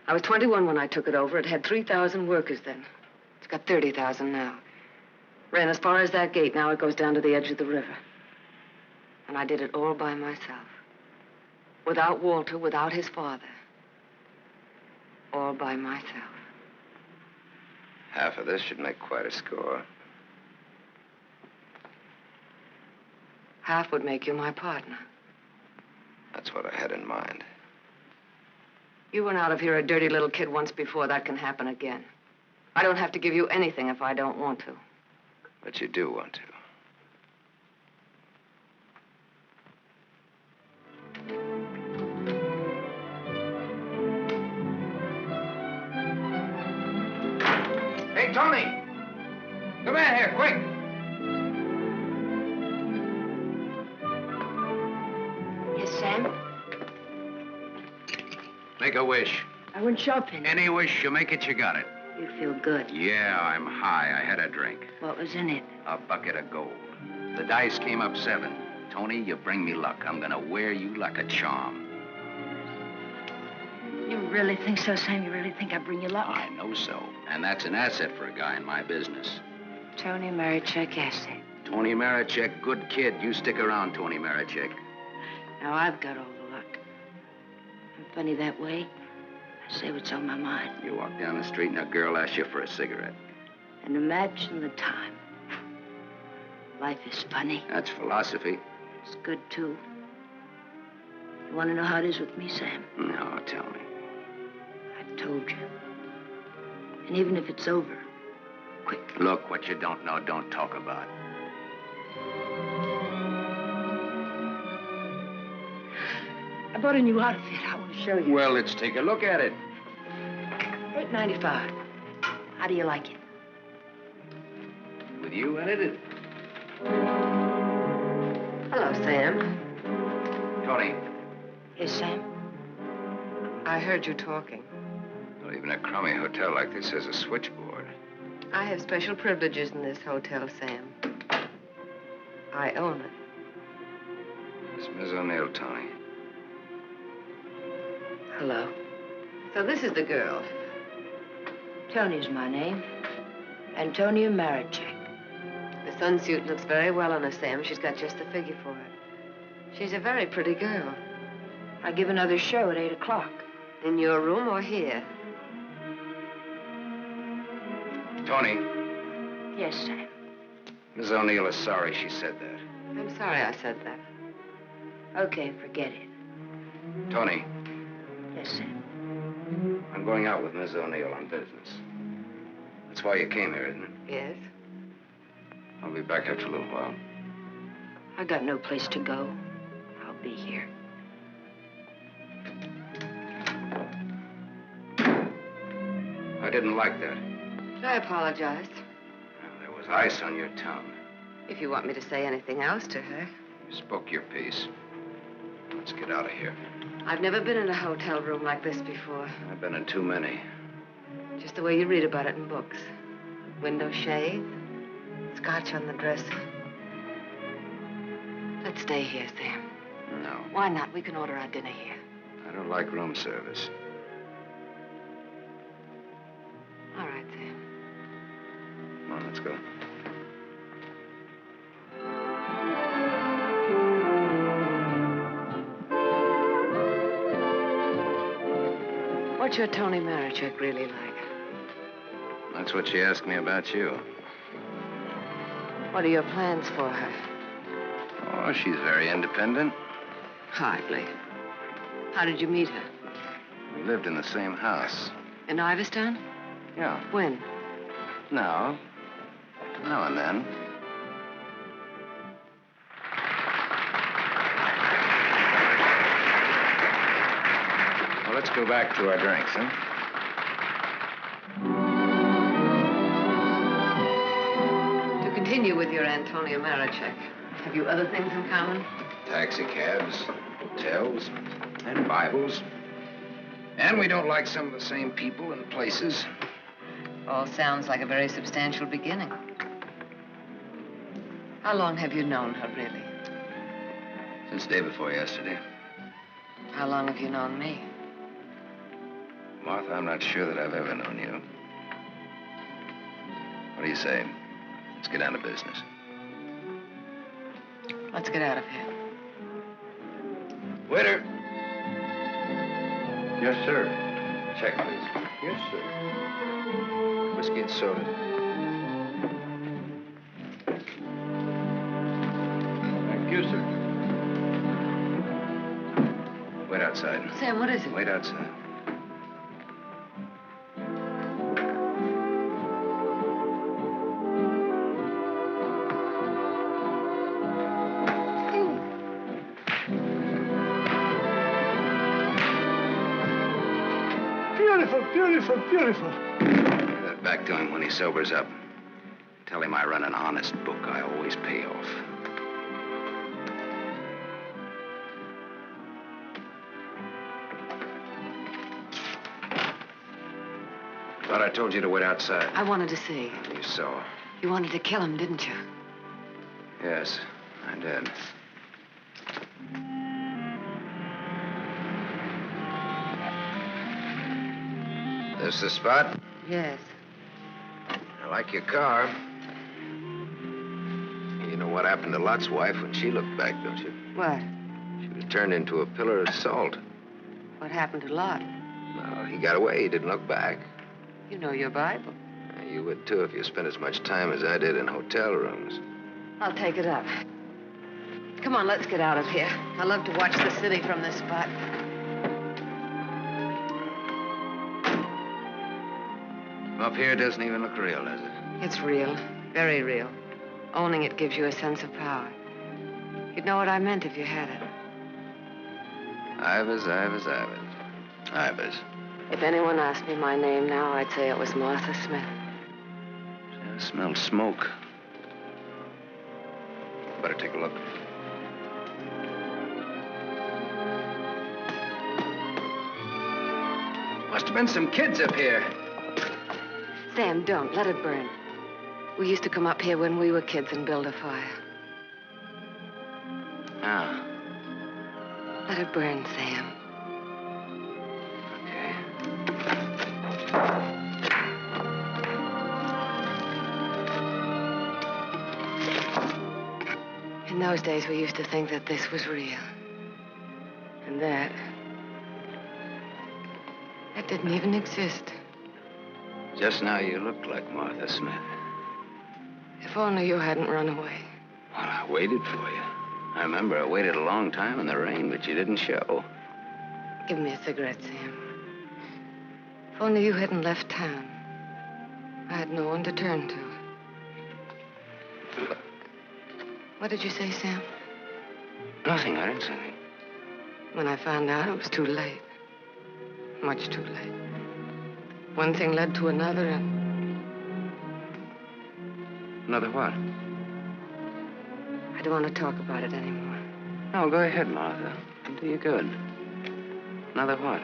I was 21 when I took it over. It had 3,000 workers then. It's got 30,000 now. Ran as far as that gate. Now it goes down to the edge of the river. And I did it all by myself. Without Walter, without his father. All by myself. Half of this should make quite a score. Half would make you my partner. That's what I had in mind. You went out of here a dirty little kid once before. That can happen again. I don't have to give you anything if I don't want to. But you do want to. Hey, Tony! Come in here, quick! Yes, Sam? Make a wish. I went shopping. Any wish you make it, you got it. You feel good. Yeah, I'm high. I had a drink. What was in it? A bucket of gold. The dice came up 7. Tony, you bring me luck. I'm gonna wear you like a charm. You really think so, Sam? You really think I bring you luck? I know so. And that's an asset for a guy in my business. Tony Marichek asset. Tony Marichek, good kid. You stick around, Tony Marichek. Now I've got all the luck. I'm funny that way. I say what's on my mind. You walk down the street and a girl asks you for a cigarette. And imagine the time. Life is funny. That's philosophy. It's good, too. You want to know how it is with me, Sam? No, tell me. I've told you. And even if it's over, quick. Look, what you don't know, don't talk about. I bought a new outfit. I want to show you. Well, let's take a look at it. $8.95. How do you like it? With you in it? Hello, Sam. Tony. Yes, Sam? I heard you talking. Well, even a crummy hotel like this has a switchboard. I have special privileges in this hotel, Sam. I own it. It's Miss O'Neill, Tony. Hello. So this is the girl. Tony's my name. Antonia Marichek. The sunsuit looks very well on her, Sam. She's got just the figure for it. She's a very pretty girl. I give another show at 8 o'clock. In your room or here? Tony. Yes, Sam. Miss O'Neill is sorry she said that. I'm sorry I said that. Okay, forget it. Tony. Yes, Sam. I'm going out with Miss O'Neill on business. That's why you came here, isn't it? Yes. I'll be back after a little while. I got no place to go. I'll be here. I didn't like that. I apologize. There was ice on your tongue. If you want me to say anything else to her. You spoke your piece. Let's get out of here. I've never been in a hotel room like this before. I've been in too many. Just the way you read about it in books. Window shade, scotch on the dresser. Let's stay here, Sam. No. Why not? We can order our dinner here. I don't like room service. All right, Sam. Come on, let's go. What's your Tony Marichek really like? That's what she asked me about you. What are your plans for her? Oh, she's very independent. Hardly. How did you meet her? We lived in the same house. In Iverstown? Yeah. When? Now and then. Well, let's go back to our drinks, huh? continue with your Antonia Marachek. Have you other things in common? Taxi cabs, hotels, and Bibles. And we don't like some of the same people and places. All sounds like a very substantial beginning. How long have you known her, really? Since the day before yesterday. How long have you known me? Martha, I'm not sure that I've ever known you. What do you say? Let's get down to business. Let's get out of here. Waiter. Yes, sir. Check, please. Yes, sir. Whiskey and soda. Thank you, sir. Wait outside. Sam, what is it? Wait outside. Beautiful, beautiful, beautiful. Give that back to him when he sobers up. Tell him I run an honest book. I always pay off. Thought I told you to wait outside. I wanted to see. You saw. You wanted to kill him, didn't you? Yes, I did. This the spot? Yes. I like your car. You know what happened to Lot's wife when she looked back, don't you? What? She was turned into a pillar of salt. What happened to Lot? Well, he got away. He didn't look back. You know your Bible. You would, too, if you spent as much time as I did in hotel rooms. I'll take it up. Come on, let's get out of here. I love to watch the city from this spot. Up here doesn't even look real, does it? It's real. Very real. Owning it gives you a sense of power. You'd know what I meant if you had it. Ivers. Ivers. If anyone asked me my name now, I'd say it was Martha Smith. I smell smoke. Better take a look. Must have been some kids up here. Sam, don't. Let it burn. We used to come up here when we were kids and build a fire. Ah. Let it burn, Sam. In those days, we used to think that this was real. And that didn't even exist. Just now you looked like Martha Smith. If only you hadn't run away. Well, I waited for you. I remember I waited a long time in the rain, but you didn't show. Give me a cigarette, Sam. If only you hadn't left town. I had no one to turn to. What did you say, Sam? Nothing. I didn't say anything. When I found out, it was too late. Much too late. One thing led to another, and... Another what? I don't want to talk about it anymore. No, go ahead, Martha. It'll do you good. Another what?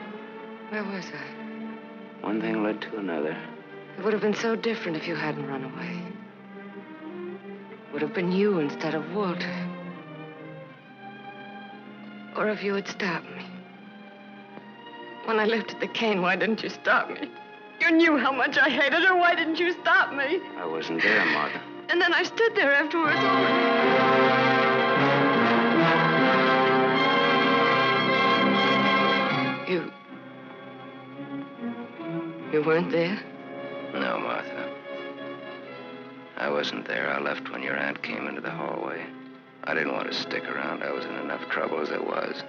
Where was I? One thing led to another. It would have been so different if you hadn't run away. Would have been you instead of Walter. Or if you had stopped me. When I lifted the cane, why didn't you stop me? You knew how much I hated her. Why didn't you stop me? I wasn't there, Martha. And then I stood there afterwards. You weren't there? No, Martha. I wasn't there. I left when your aunt came into the hallway. I didn't want to stick around. I was in enough trouble as it was.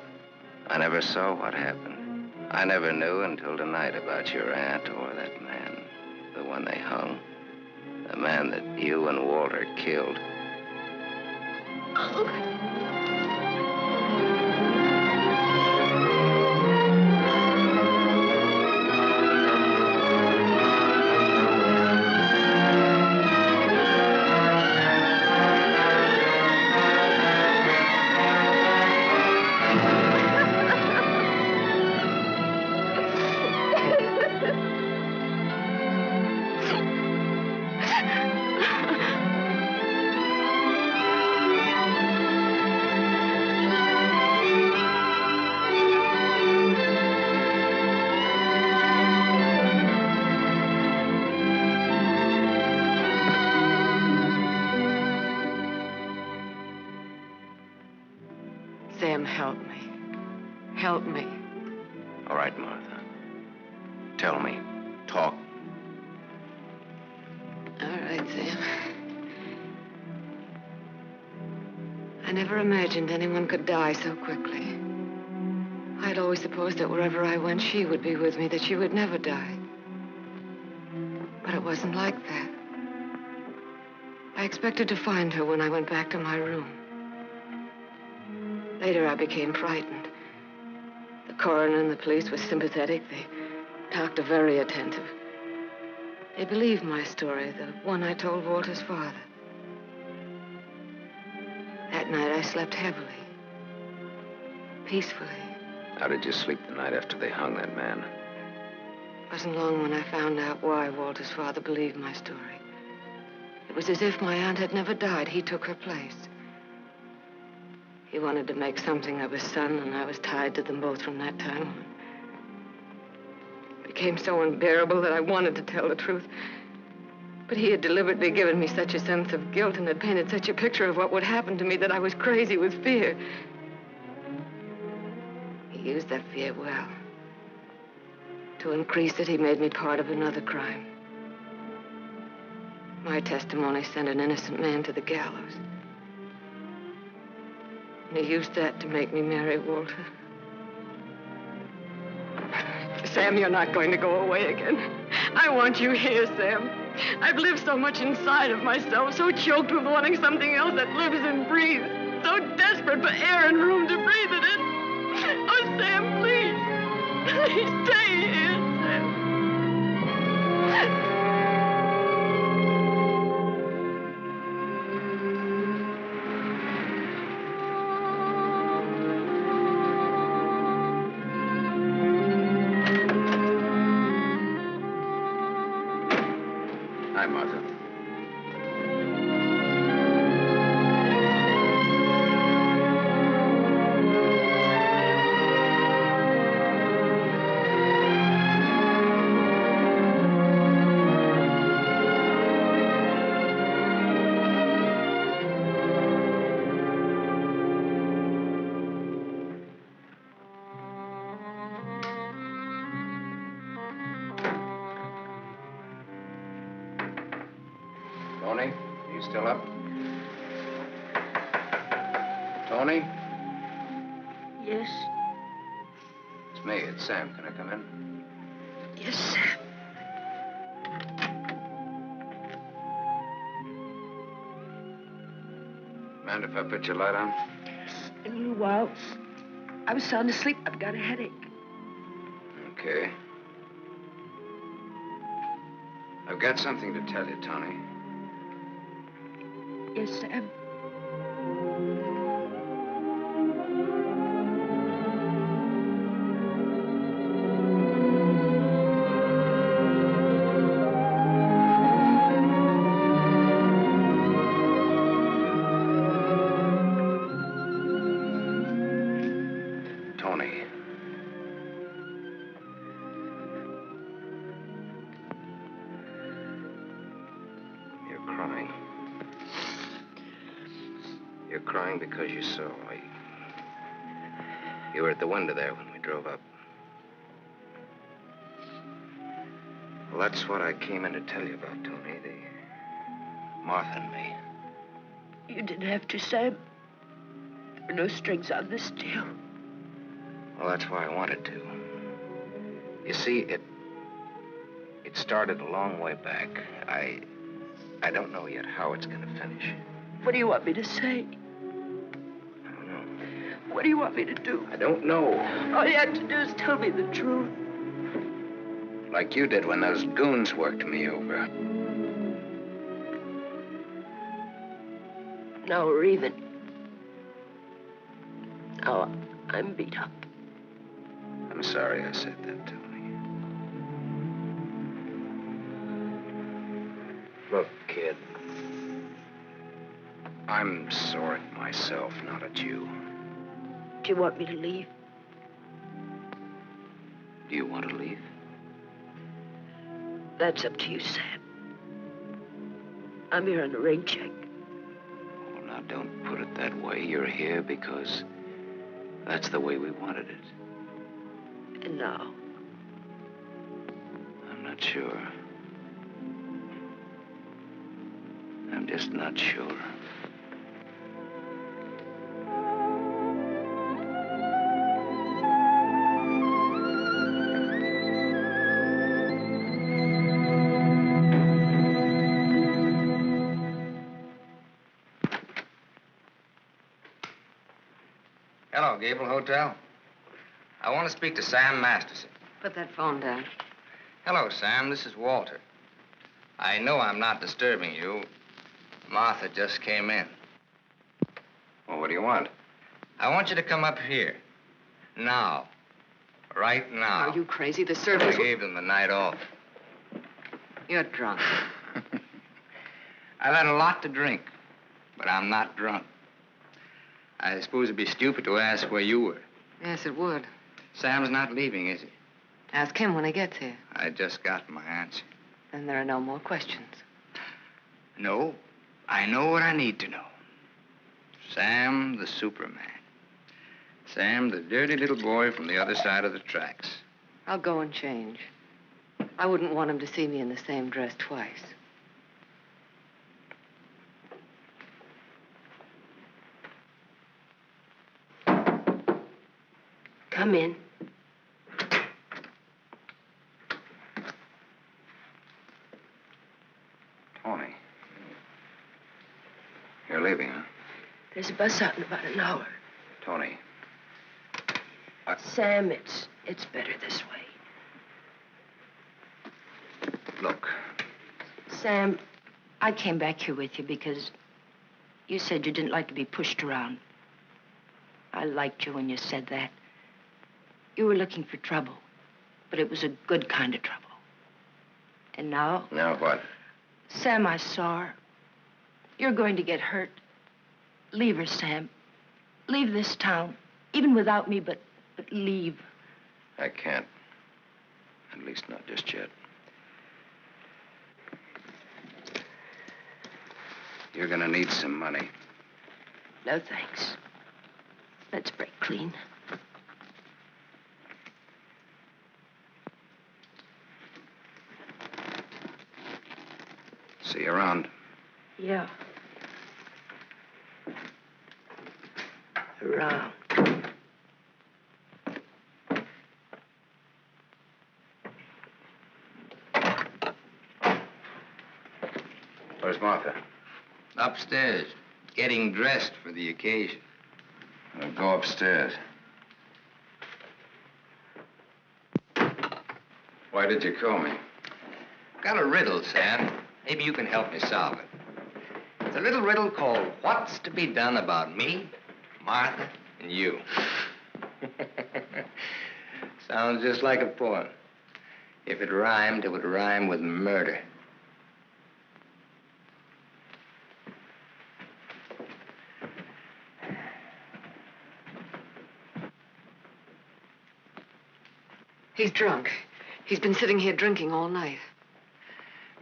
I never saw what happened. I never knew until tonight about your aunt or that man, the one they hung. The man that you and Walter killed. help me. Help me. All right, Martha. Tell me. Talk. All right, Sam. I never imagined anyone could die so quickly. I'd always supposed that wherever I went, she would be with me, that she would never die. But it wasn't like that. I expected to find her when I went back to my room. Later, I became frightened. The coroner and the police were sympathetic. They doctor very attentive. They believed my story, the one I told Walter's father. That night, I slept heavily, peacefully. How did you sleep the night after they hung that man? It wasn't long when I found out why Walter's father believed my story. It was as if my aunt had never died. He took her place. He wanted to make something of his son, and I was tied to them both from that time on. It became so unbearable that I wanted to tell the truth. But he had deliberately given me such a sense of guilt and had painted such a picture of what would happen to me that I was crazy with fear. He used that fear well. To increase it, he made me part of another crime. My testimony sent an innocent man to the gallows. And he used that to make me marry Walter. Sam, you're not going to go away again. I want you here, Sam. I've lived so much inside of myself, so choked with wanting something else that lives and breathes, so desperate for air and room to breathe it in. Oh, Sam, please. Please stay here, Sam. Hi, Martha. Tony, you still up? Tony? Yes? It's me. It's Sam. Can I come in? Yes, Sam. Mind if I put your light on? In a little while. I was sound asleep. I've got a headache. Okay. I've got something to tell you, Tony. Yes, Sam. Tony. You're crying. You're crying because you saw me. You were at the window there when we drove up. Well, that's what I came in to tell you about, Tony. Martha and me. You didn't have to, Sam. There are no strings on this deal. Well, that's why I wanted to. You see, it started a long way back. I don't know yet how it's going to finish. What do you want me to say? I don't know. What do you want me to do? I don't know. All you have to do is tell me the truth. Like you did when those goons worked me over. Now we're even. Now I'm beat up. I'm sorry I said that, Tony. Look, kid. I'm sore at myself, not at you. Do you want me to leave? Do you want to leave? That's up to you, Sam. I'm here on a rain check. Well, now, don't put it that way. You're here because That's the way we wanted it. And now? I'm not sure. I'm just not sure. Hello, Gable Hotel. I want to speak to Sam Masterson. Put that phone down. Hello, Sam. This is Walter. I know I'm not disturbing you. Martha just came in. Well, what do you want? I want you to come up here. Now. Right now. Are you crazy? The servants... I gave them the night off. You're drunk. I've had a lot to drink, but I'm not drunk. I suppose it'd be stupid to ask where you were. Yes, it would. Sam's not leaving, is he? Ask him when he gets here. I just got my answer. Then there are no more questions. No, I know what I need to know. Sam, the Superman. Sam, the dirty little boy from the other side of the tracks. I'll go and change. I wouldn't want him to see me in the same dress twice. Come in. Tony. You're leaving, huh? There's a bus out in about an hour. Tony. Sam, it's better this way. Look. Sam, I came back here with you because you said you didn't like to be pushed around. I liked you when you said that. You were looking for trouble, but it was a good kind of trouble. And now... Now what? Sam, I saw her. You're going to get hurt. Leave her, Sam. Leave this town. Even without me, but leave. I can't. At least not just yet. You're gonna need some money. No, thanks. Let's break clean. See you around. Yeah. Around. Where's Martha? Upstairs, getting dressed for the occasion. Well, go upstairs. Why did you call me? Got a riddle, Sam. Maybe you can help me solve it. It's a little riddle called What's to Be Done About Me, Martha, and You. Sounds just like a poem. If it rhymed, it would rhyme with murder. He's drunk. He's been sitting here drinking all night.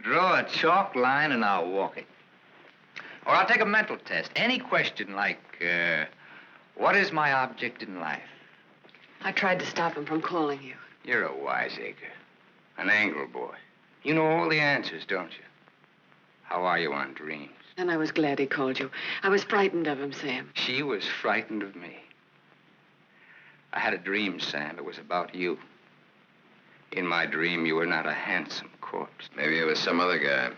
Draw a chalk line and I'll walk it. Or I'll take a mental test. Any question like, what is my object in life? I tried to stop him from calling you. You're a wiseacre. An angle boy. You know all the answers, don't you? How are you on dreams? And I was glad he called you. I was frightened of him, Sam. She was frightened of me. I had a dream, Sam. It was about you. In my dream, you were not a handsome corpse. Maybe it was some other guy.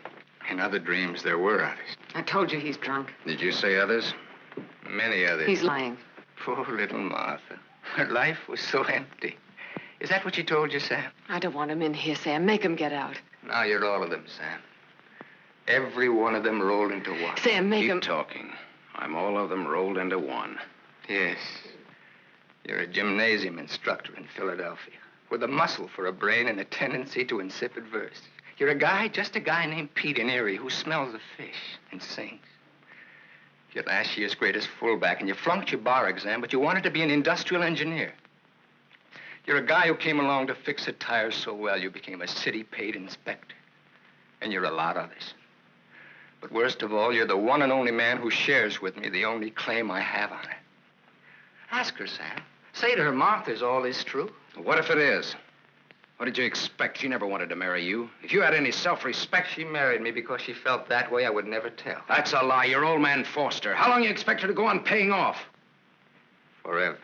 In other dreams, there were others. I told you he's drunk. Did you say others? Many others. He's lying. Poor little Martha. Her life was so empty. Is that what she told you, Sam? I don't want him in here, Sam. Make him get out. Now you're all of them, Sam. Every one of them rolled into one. Sam, make him... Keep talking. I'm all of them rolled into one. Yes. You're a gymnasium instructor in Philadelphia with a muscle for a brain and a tendency to insipid verse. You're a guy, just a guy named Pete in Erie who smells of fish and sings. You're last year's greatest fullback, and you flunked your bar exam, but you wanted to be an industrial engineer. You're a guy who came along to fix a tire so well you became a city-paid inspector. And you're a lot others. But worst of all, you're the one and only man who shares with me the only claim I have on her. Ask her, Sam. Say to her, Martha, is all this true? What if it is? What did you expect? She never wanted to marry you. If you had any self-respect... She married me because she felt that way. I would never tell. That's a lie. Your old man forced her. How long you expect her to go on paying off? Forever.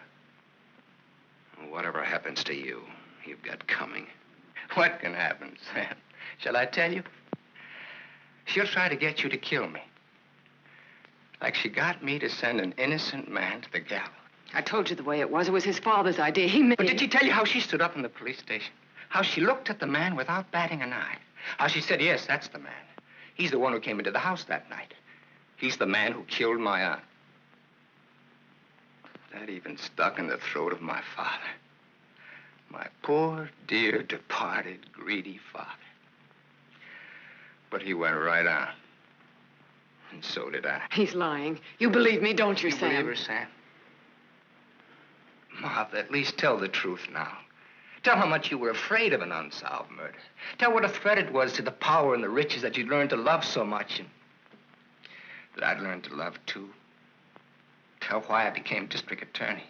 Whatever happens to you, you've got coming. What can happen, Sam? Shall I tell you? She'll try to get you to kill me. Like she got me to send an innocent man to the gallows. I told you the way it was. It was his father's idea. He made... But did she tell you how she stood up in the police station? How she looked at the man without batting an eye? How she said, yes, that's the man. He's the one who came into the house that night. He's the man who killed my aunt. That even stuck in the throat of my father. My poor, dear, departed, greedy father. But he went right on. And so did I. He's lying. You believe me, don't you, Sam? You believe her, Sam? Martha, at least tell the truth now. Tell how much you were afraid of an unsolved murder. Tell what a threat it was to the power and the riches that you'd learned to love so much and that I'd learned to love, too. Tell why I became district attorney.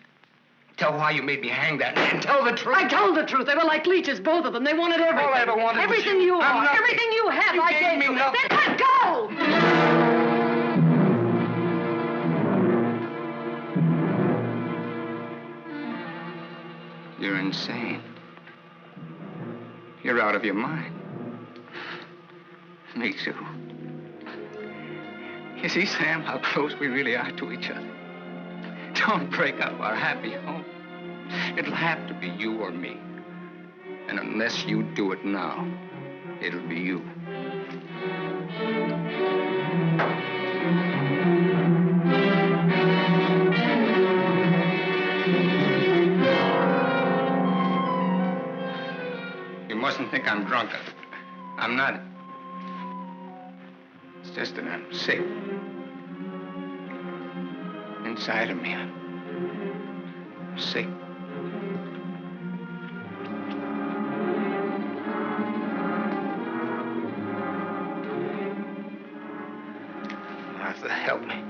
Tell why you made me hang that man. Tell the truth. I told the truth. They were like leeches, both of them. They wanted everything. All I ever wanted everything was you are. nothing. Everything you have, You I gave gave me you. nothing. Then let go! You're insane. You're out of your mind. Me too. You see, Sam, how close we really are to each other. Don't break up our happy home. It'll have to be you or me. And unless you do it now, it'll be you. You mustn't think I'm drunk. I'm not. It's just that I'm sick. Inside of me, I'm sick. Martha, help me.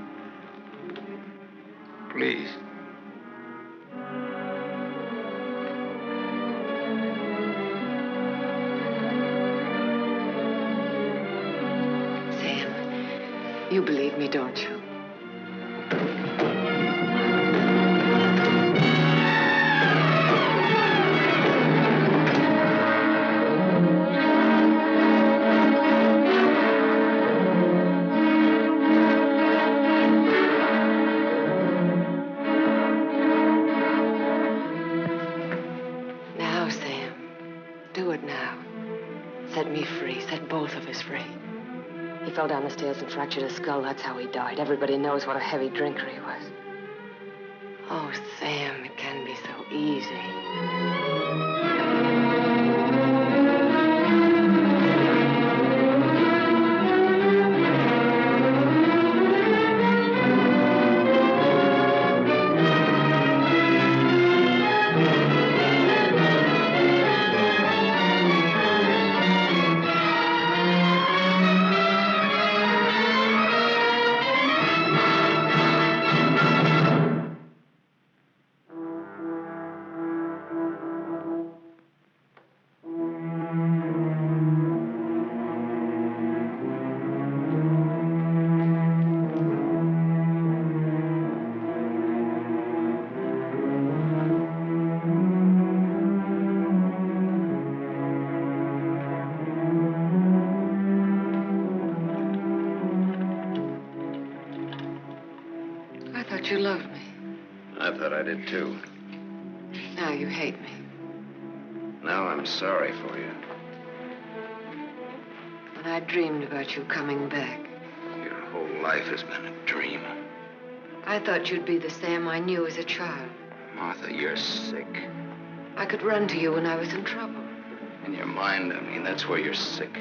Please. Sam, you believe me, don't you? Now, Sam, do it now. Set me free. Set both of us free. He fell down the stairs and fractured his skull. That's how he died. Everybody knows what a heavy drinker he was. Oh, Sam, it can be so easy. I thought you loved me. I thought I did, too. Now you hate me. Now I'm sorry for you. When I dreamed about you coming back, Your whole life has been a dream. I thought you'd be the Sam I knew as a child. Martha, you're sick. I could run to you when I was in trouble. In your mind, I mean, that's where you're sick.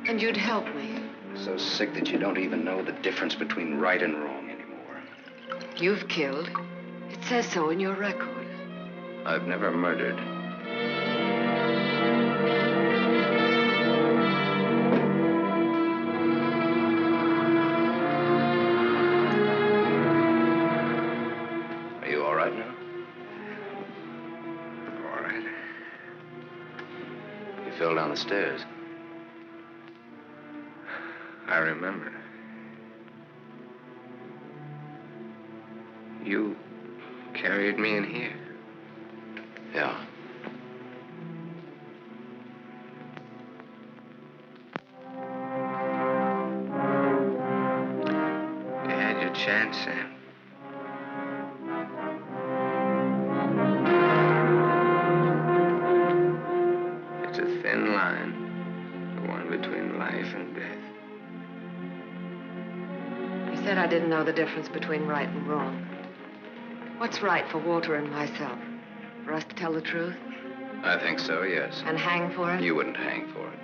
And you'd help me. So sick that you don't even know the difference between right and wrong anymore. You've killed. It says so in your record. I've never murdered. Are you all right now? You fell down the stairs. I remember. You carried me in here. Yeah. You had your chance, Sam. It's a thin line, the one between life and death. You said I didn't know the difference between right and wrong. What's right for Walter and myself? For us to tell the truth? I think so, yes. And hang for it? You wouldn't hang for it.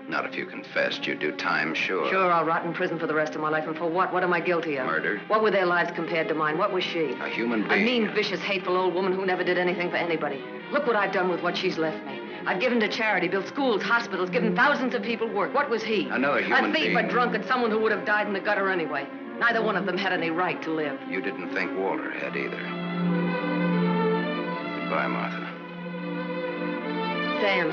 Not if you confessed. You'd do time, sure. Sure, I'll rot in prison for the rest of my life. And for what? What am I guilty of? Murder. What were their lives compared to mine? What was she? A human A being. mean, vicious, hateful old woman who never did anything for anybody. Look what I've done with what she's left me. I've given to charity, built schools, hospitals, given thousands of people work. What was he? Another human being. A thief, a drunkard, someone who would have died in the gutter anyway. Neither one of them had any right to live. You didn't think Walter had either. Goodbye, Martha. Sam.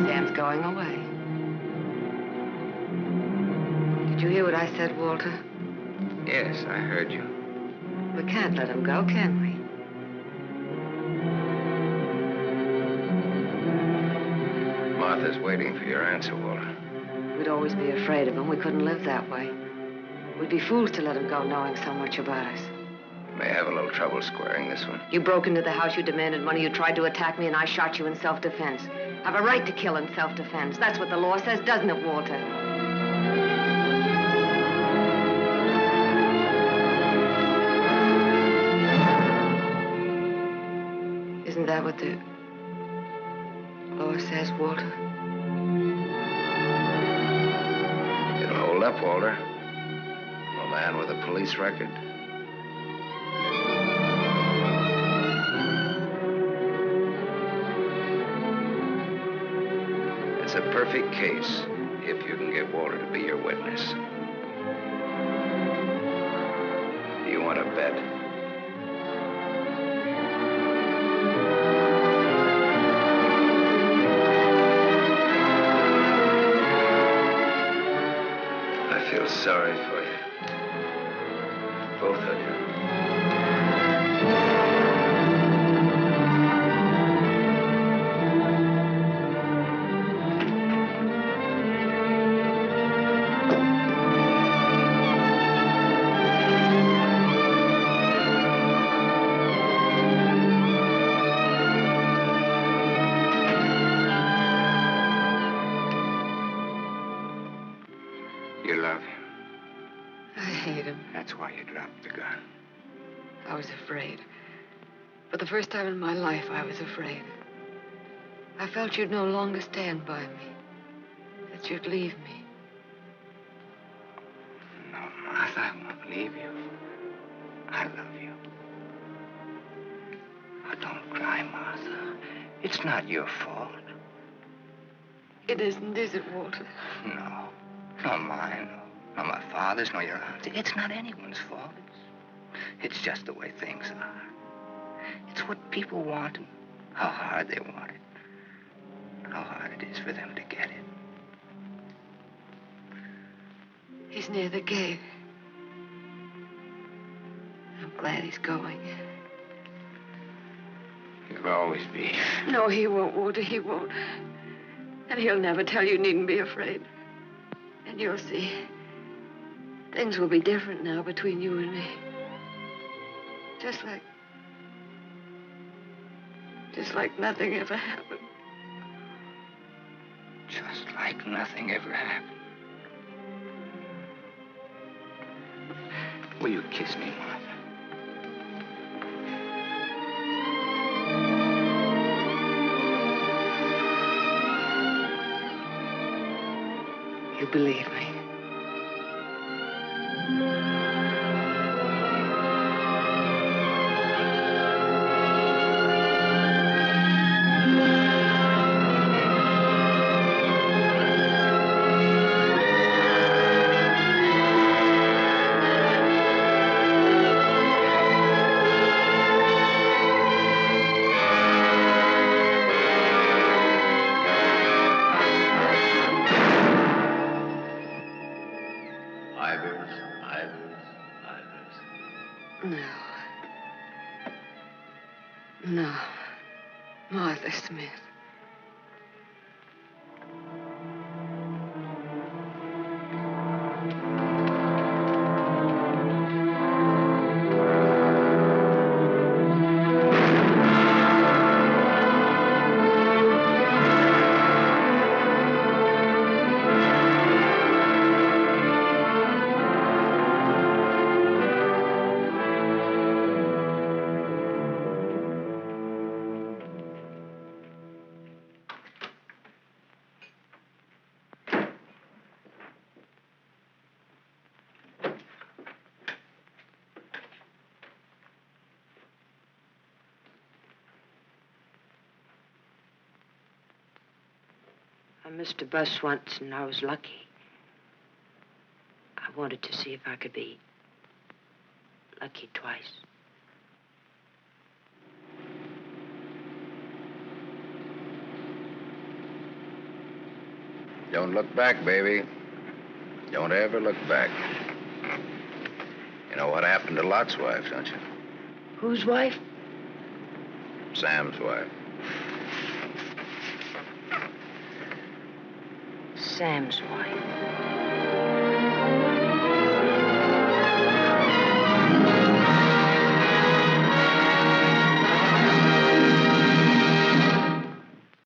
Sam's going away. Did you hear what I said, Walter? Yes, I heard you. We can't let him go, can we? Martha's waiting for your answer, Walter. We'd always be afraid of him. We couldn't live that way. We'd be fools to let him go knowing so much about us. May have a little trouble squaring this one. You broke into the house, you demanded money, you tried to attack me, and I shot you in self-defense. I've a right to kill in self-defense. That's what the law says, doesn't it, Walter? Isn't that what the law says, Walter? It'll hold up, Walter. A man with a police record. It's a perfect case if you can get Walter to be your witness. Do you want to bet? I feel sorry for you. Both of you. You love him. I hate him. That's why you dropped the gun. I was afraid. For the first time in my life, I was afraid. I felt you'd no longer stand by me. That you'd leave me. No, Martha, I won't leave you. I love you. Oh, don't cry, Martha. It's not your fault. It isn't, is it, Walter? No. Nor mine, nor my father's, nor your aunt's. It's not anyone's fault. It's just the way things are. It's what people want and how hard they want it. How hard it is for them to get it. He's near the gate. I'm glad he's going. He'll always be. No, he won't, Walter, he won't. And he'll never tell you needn't be afraid. And you'll see. Things will be different now between you and me. Just like nothing ever happened. Just like nothing ever happened. Will you kiss me, Martha? You believe me. No. No. Martha Smith. I missed a bus once, and I was lucky. I wanted to see if I could be lucky twice. Don't look back, baby. Don't ever look back. You know what happened to Lot's wife, don't you? Whose wife? Sam's wife. Sam's wife.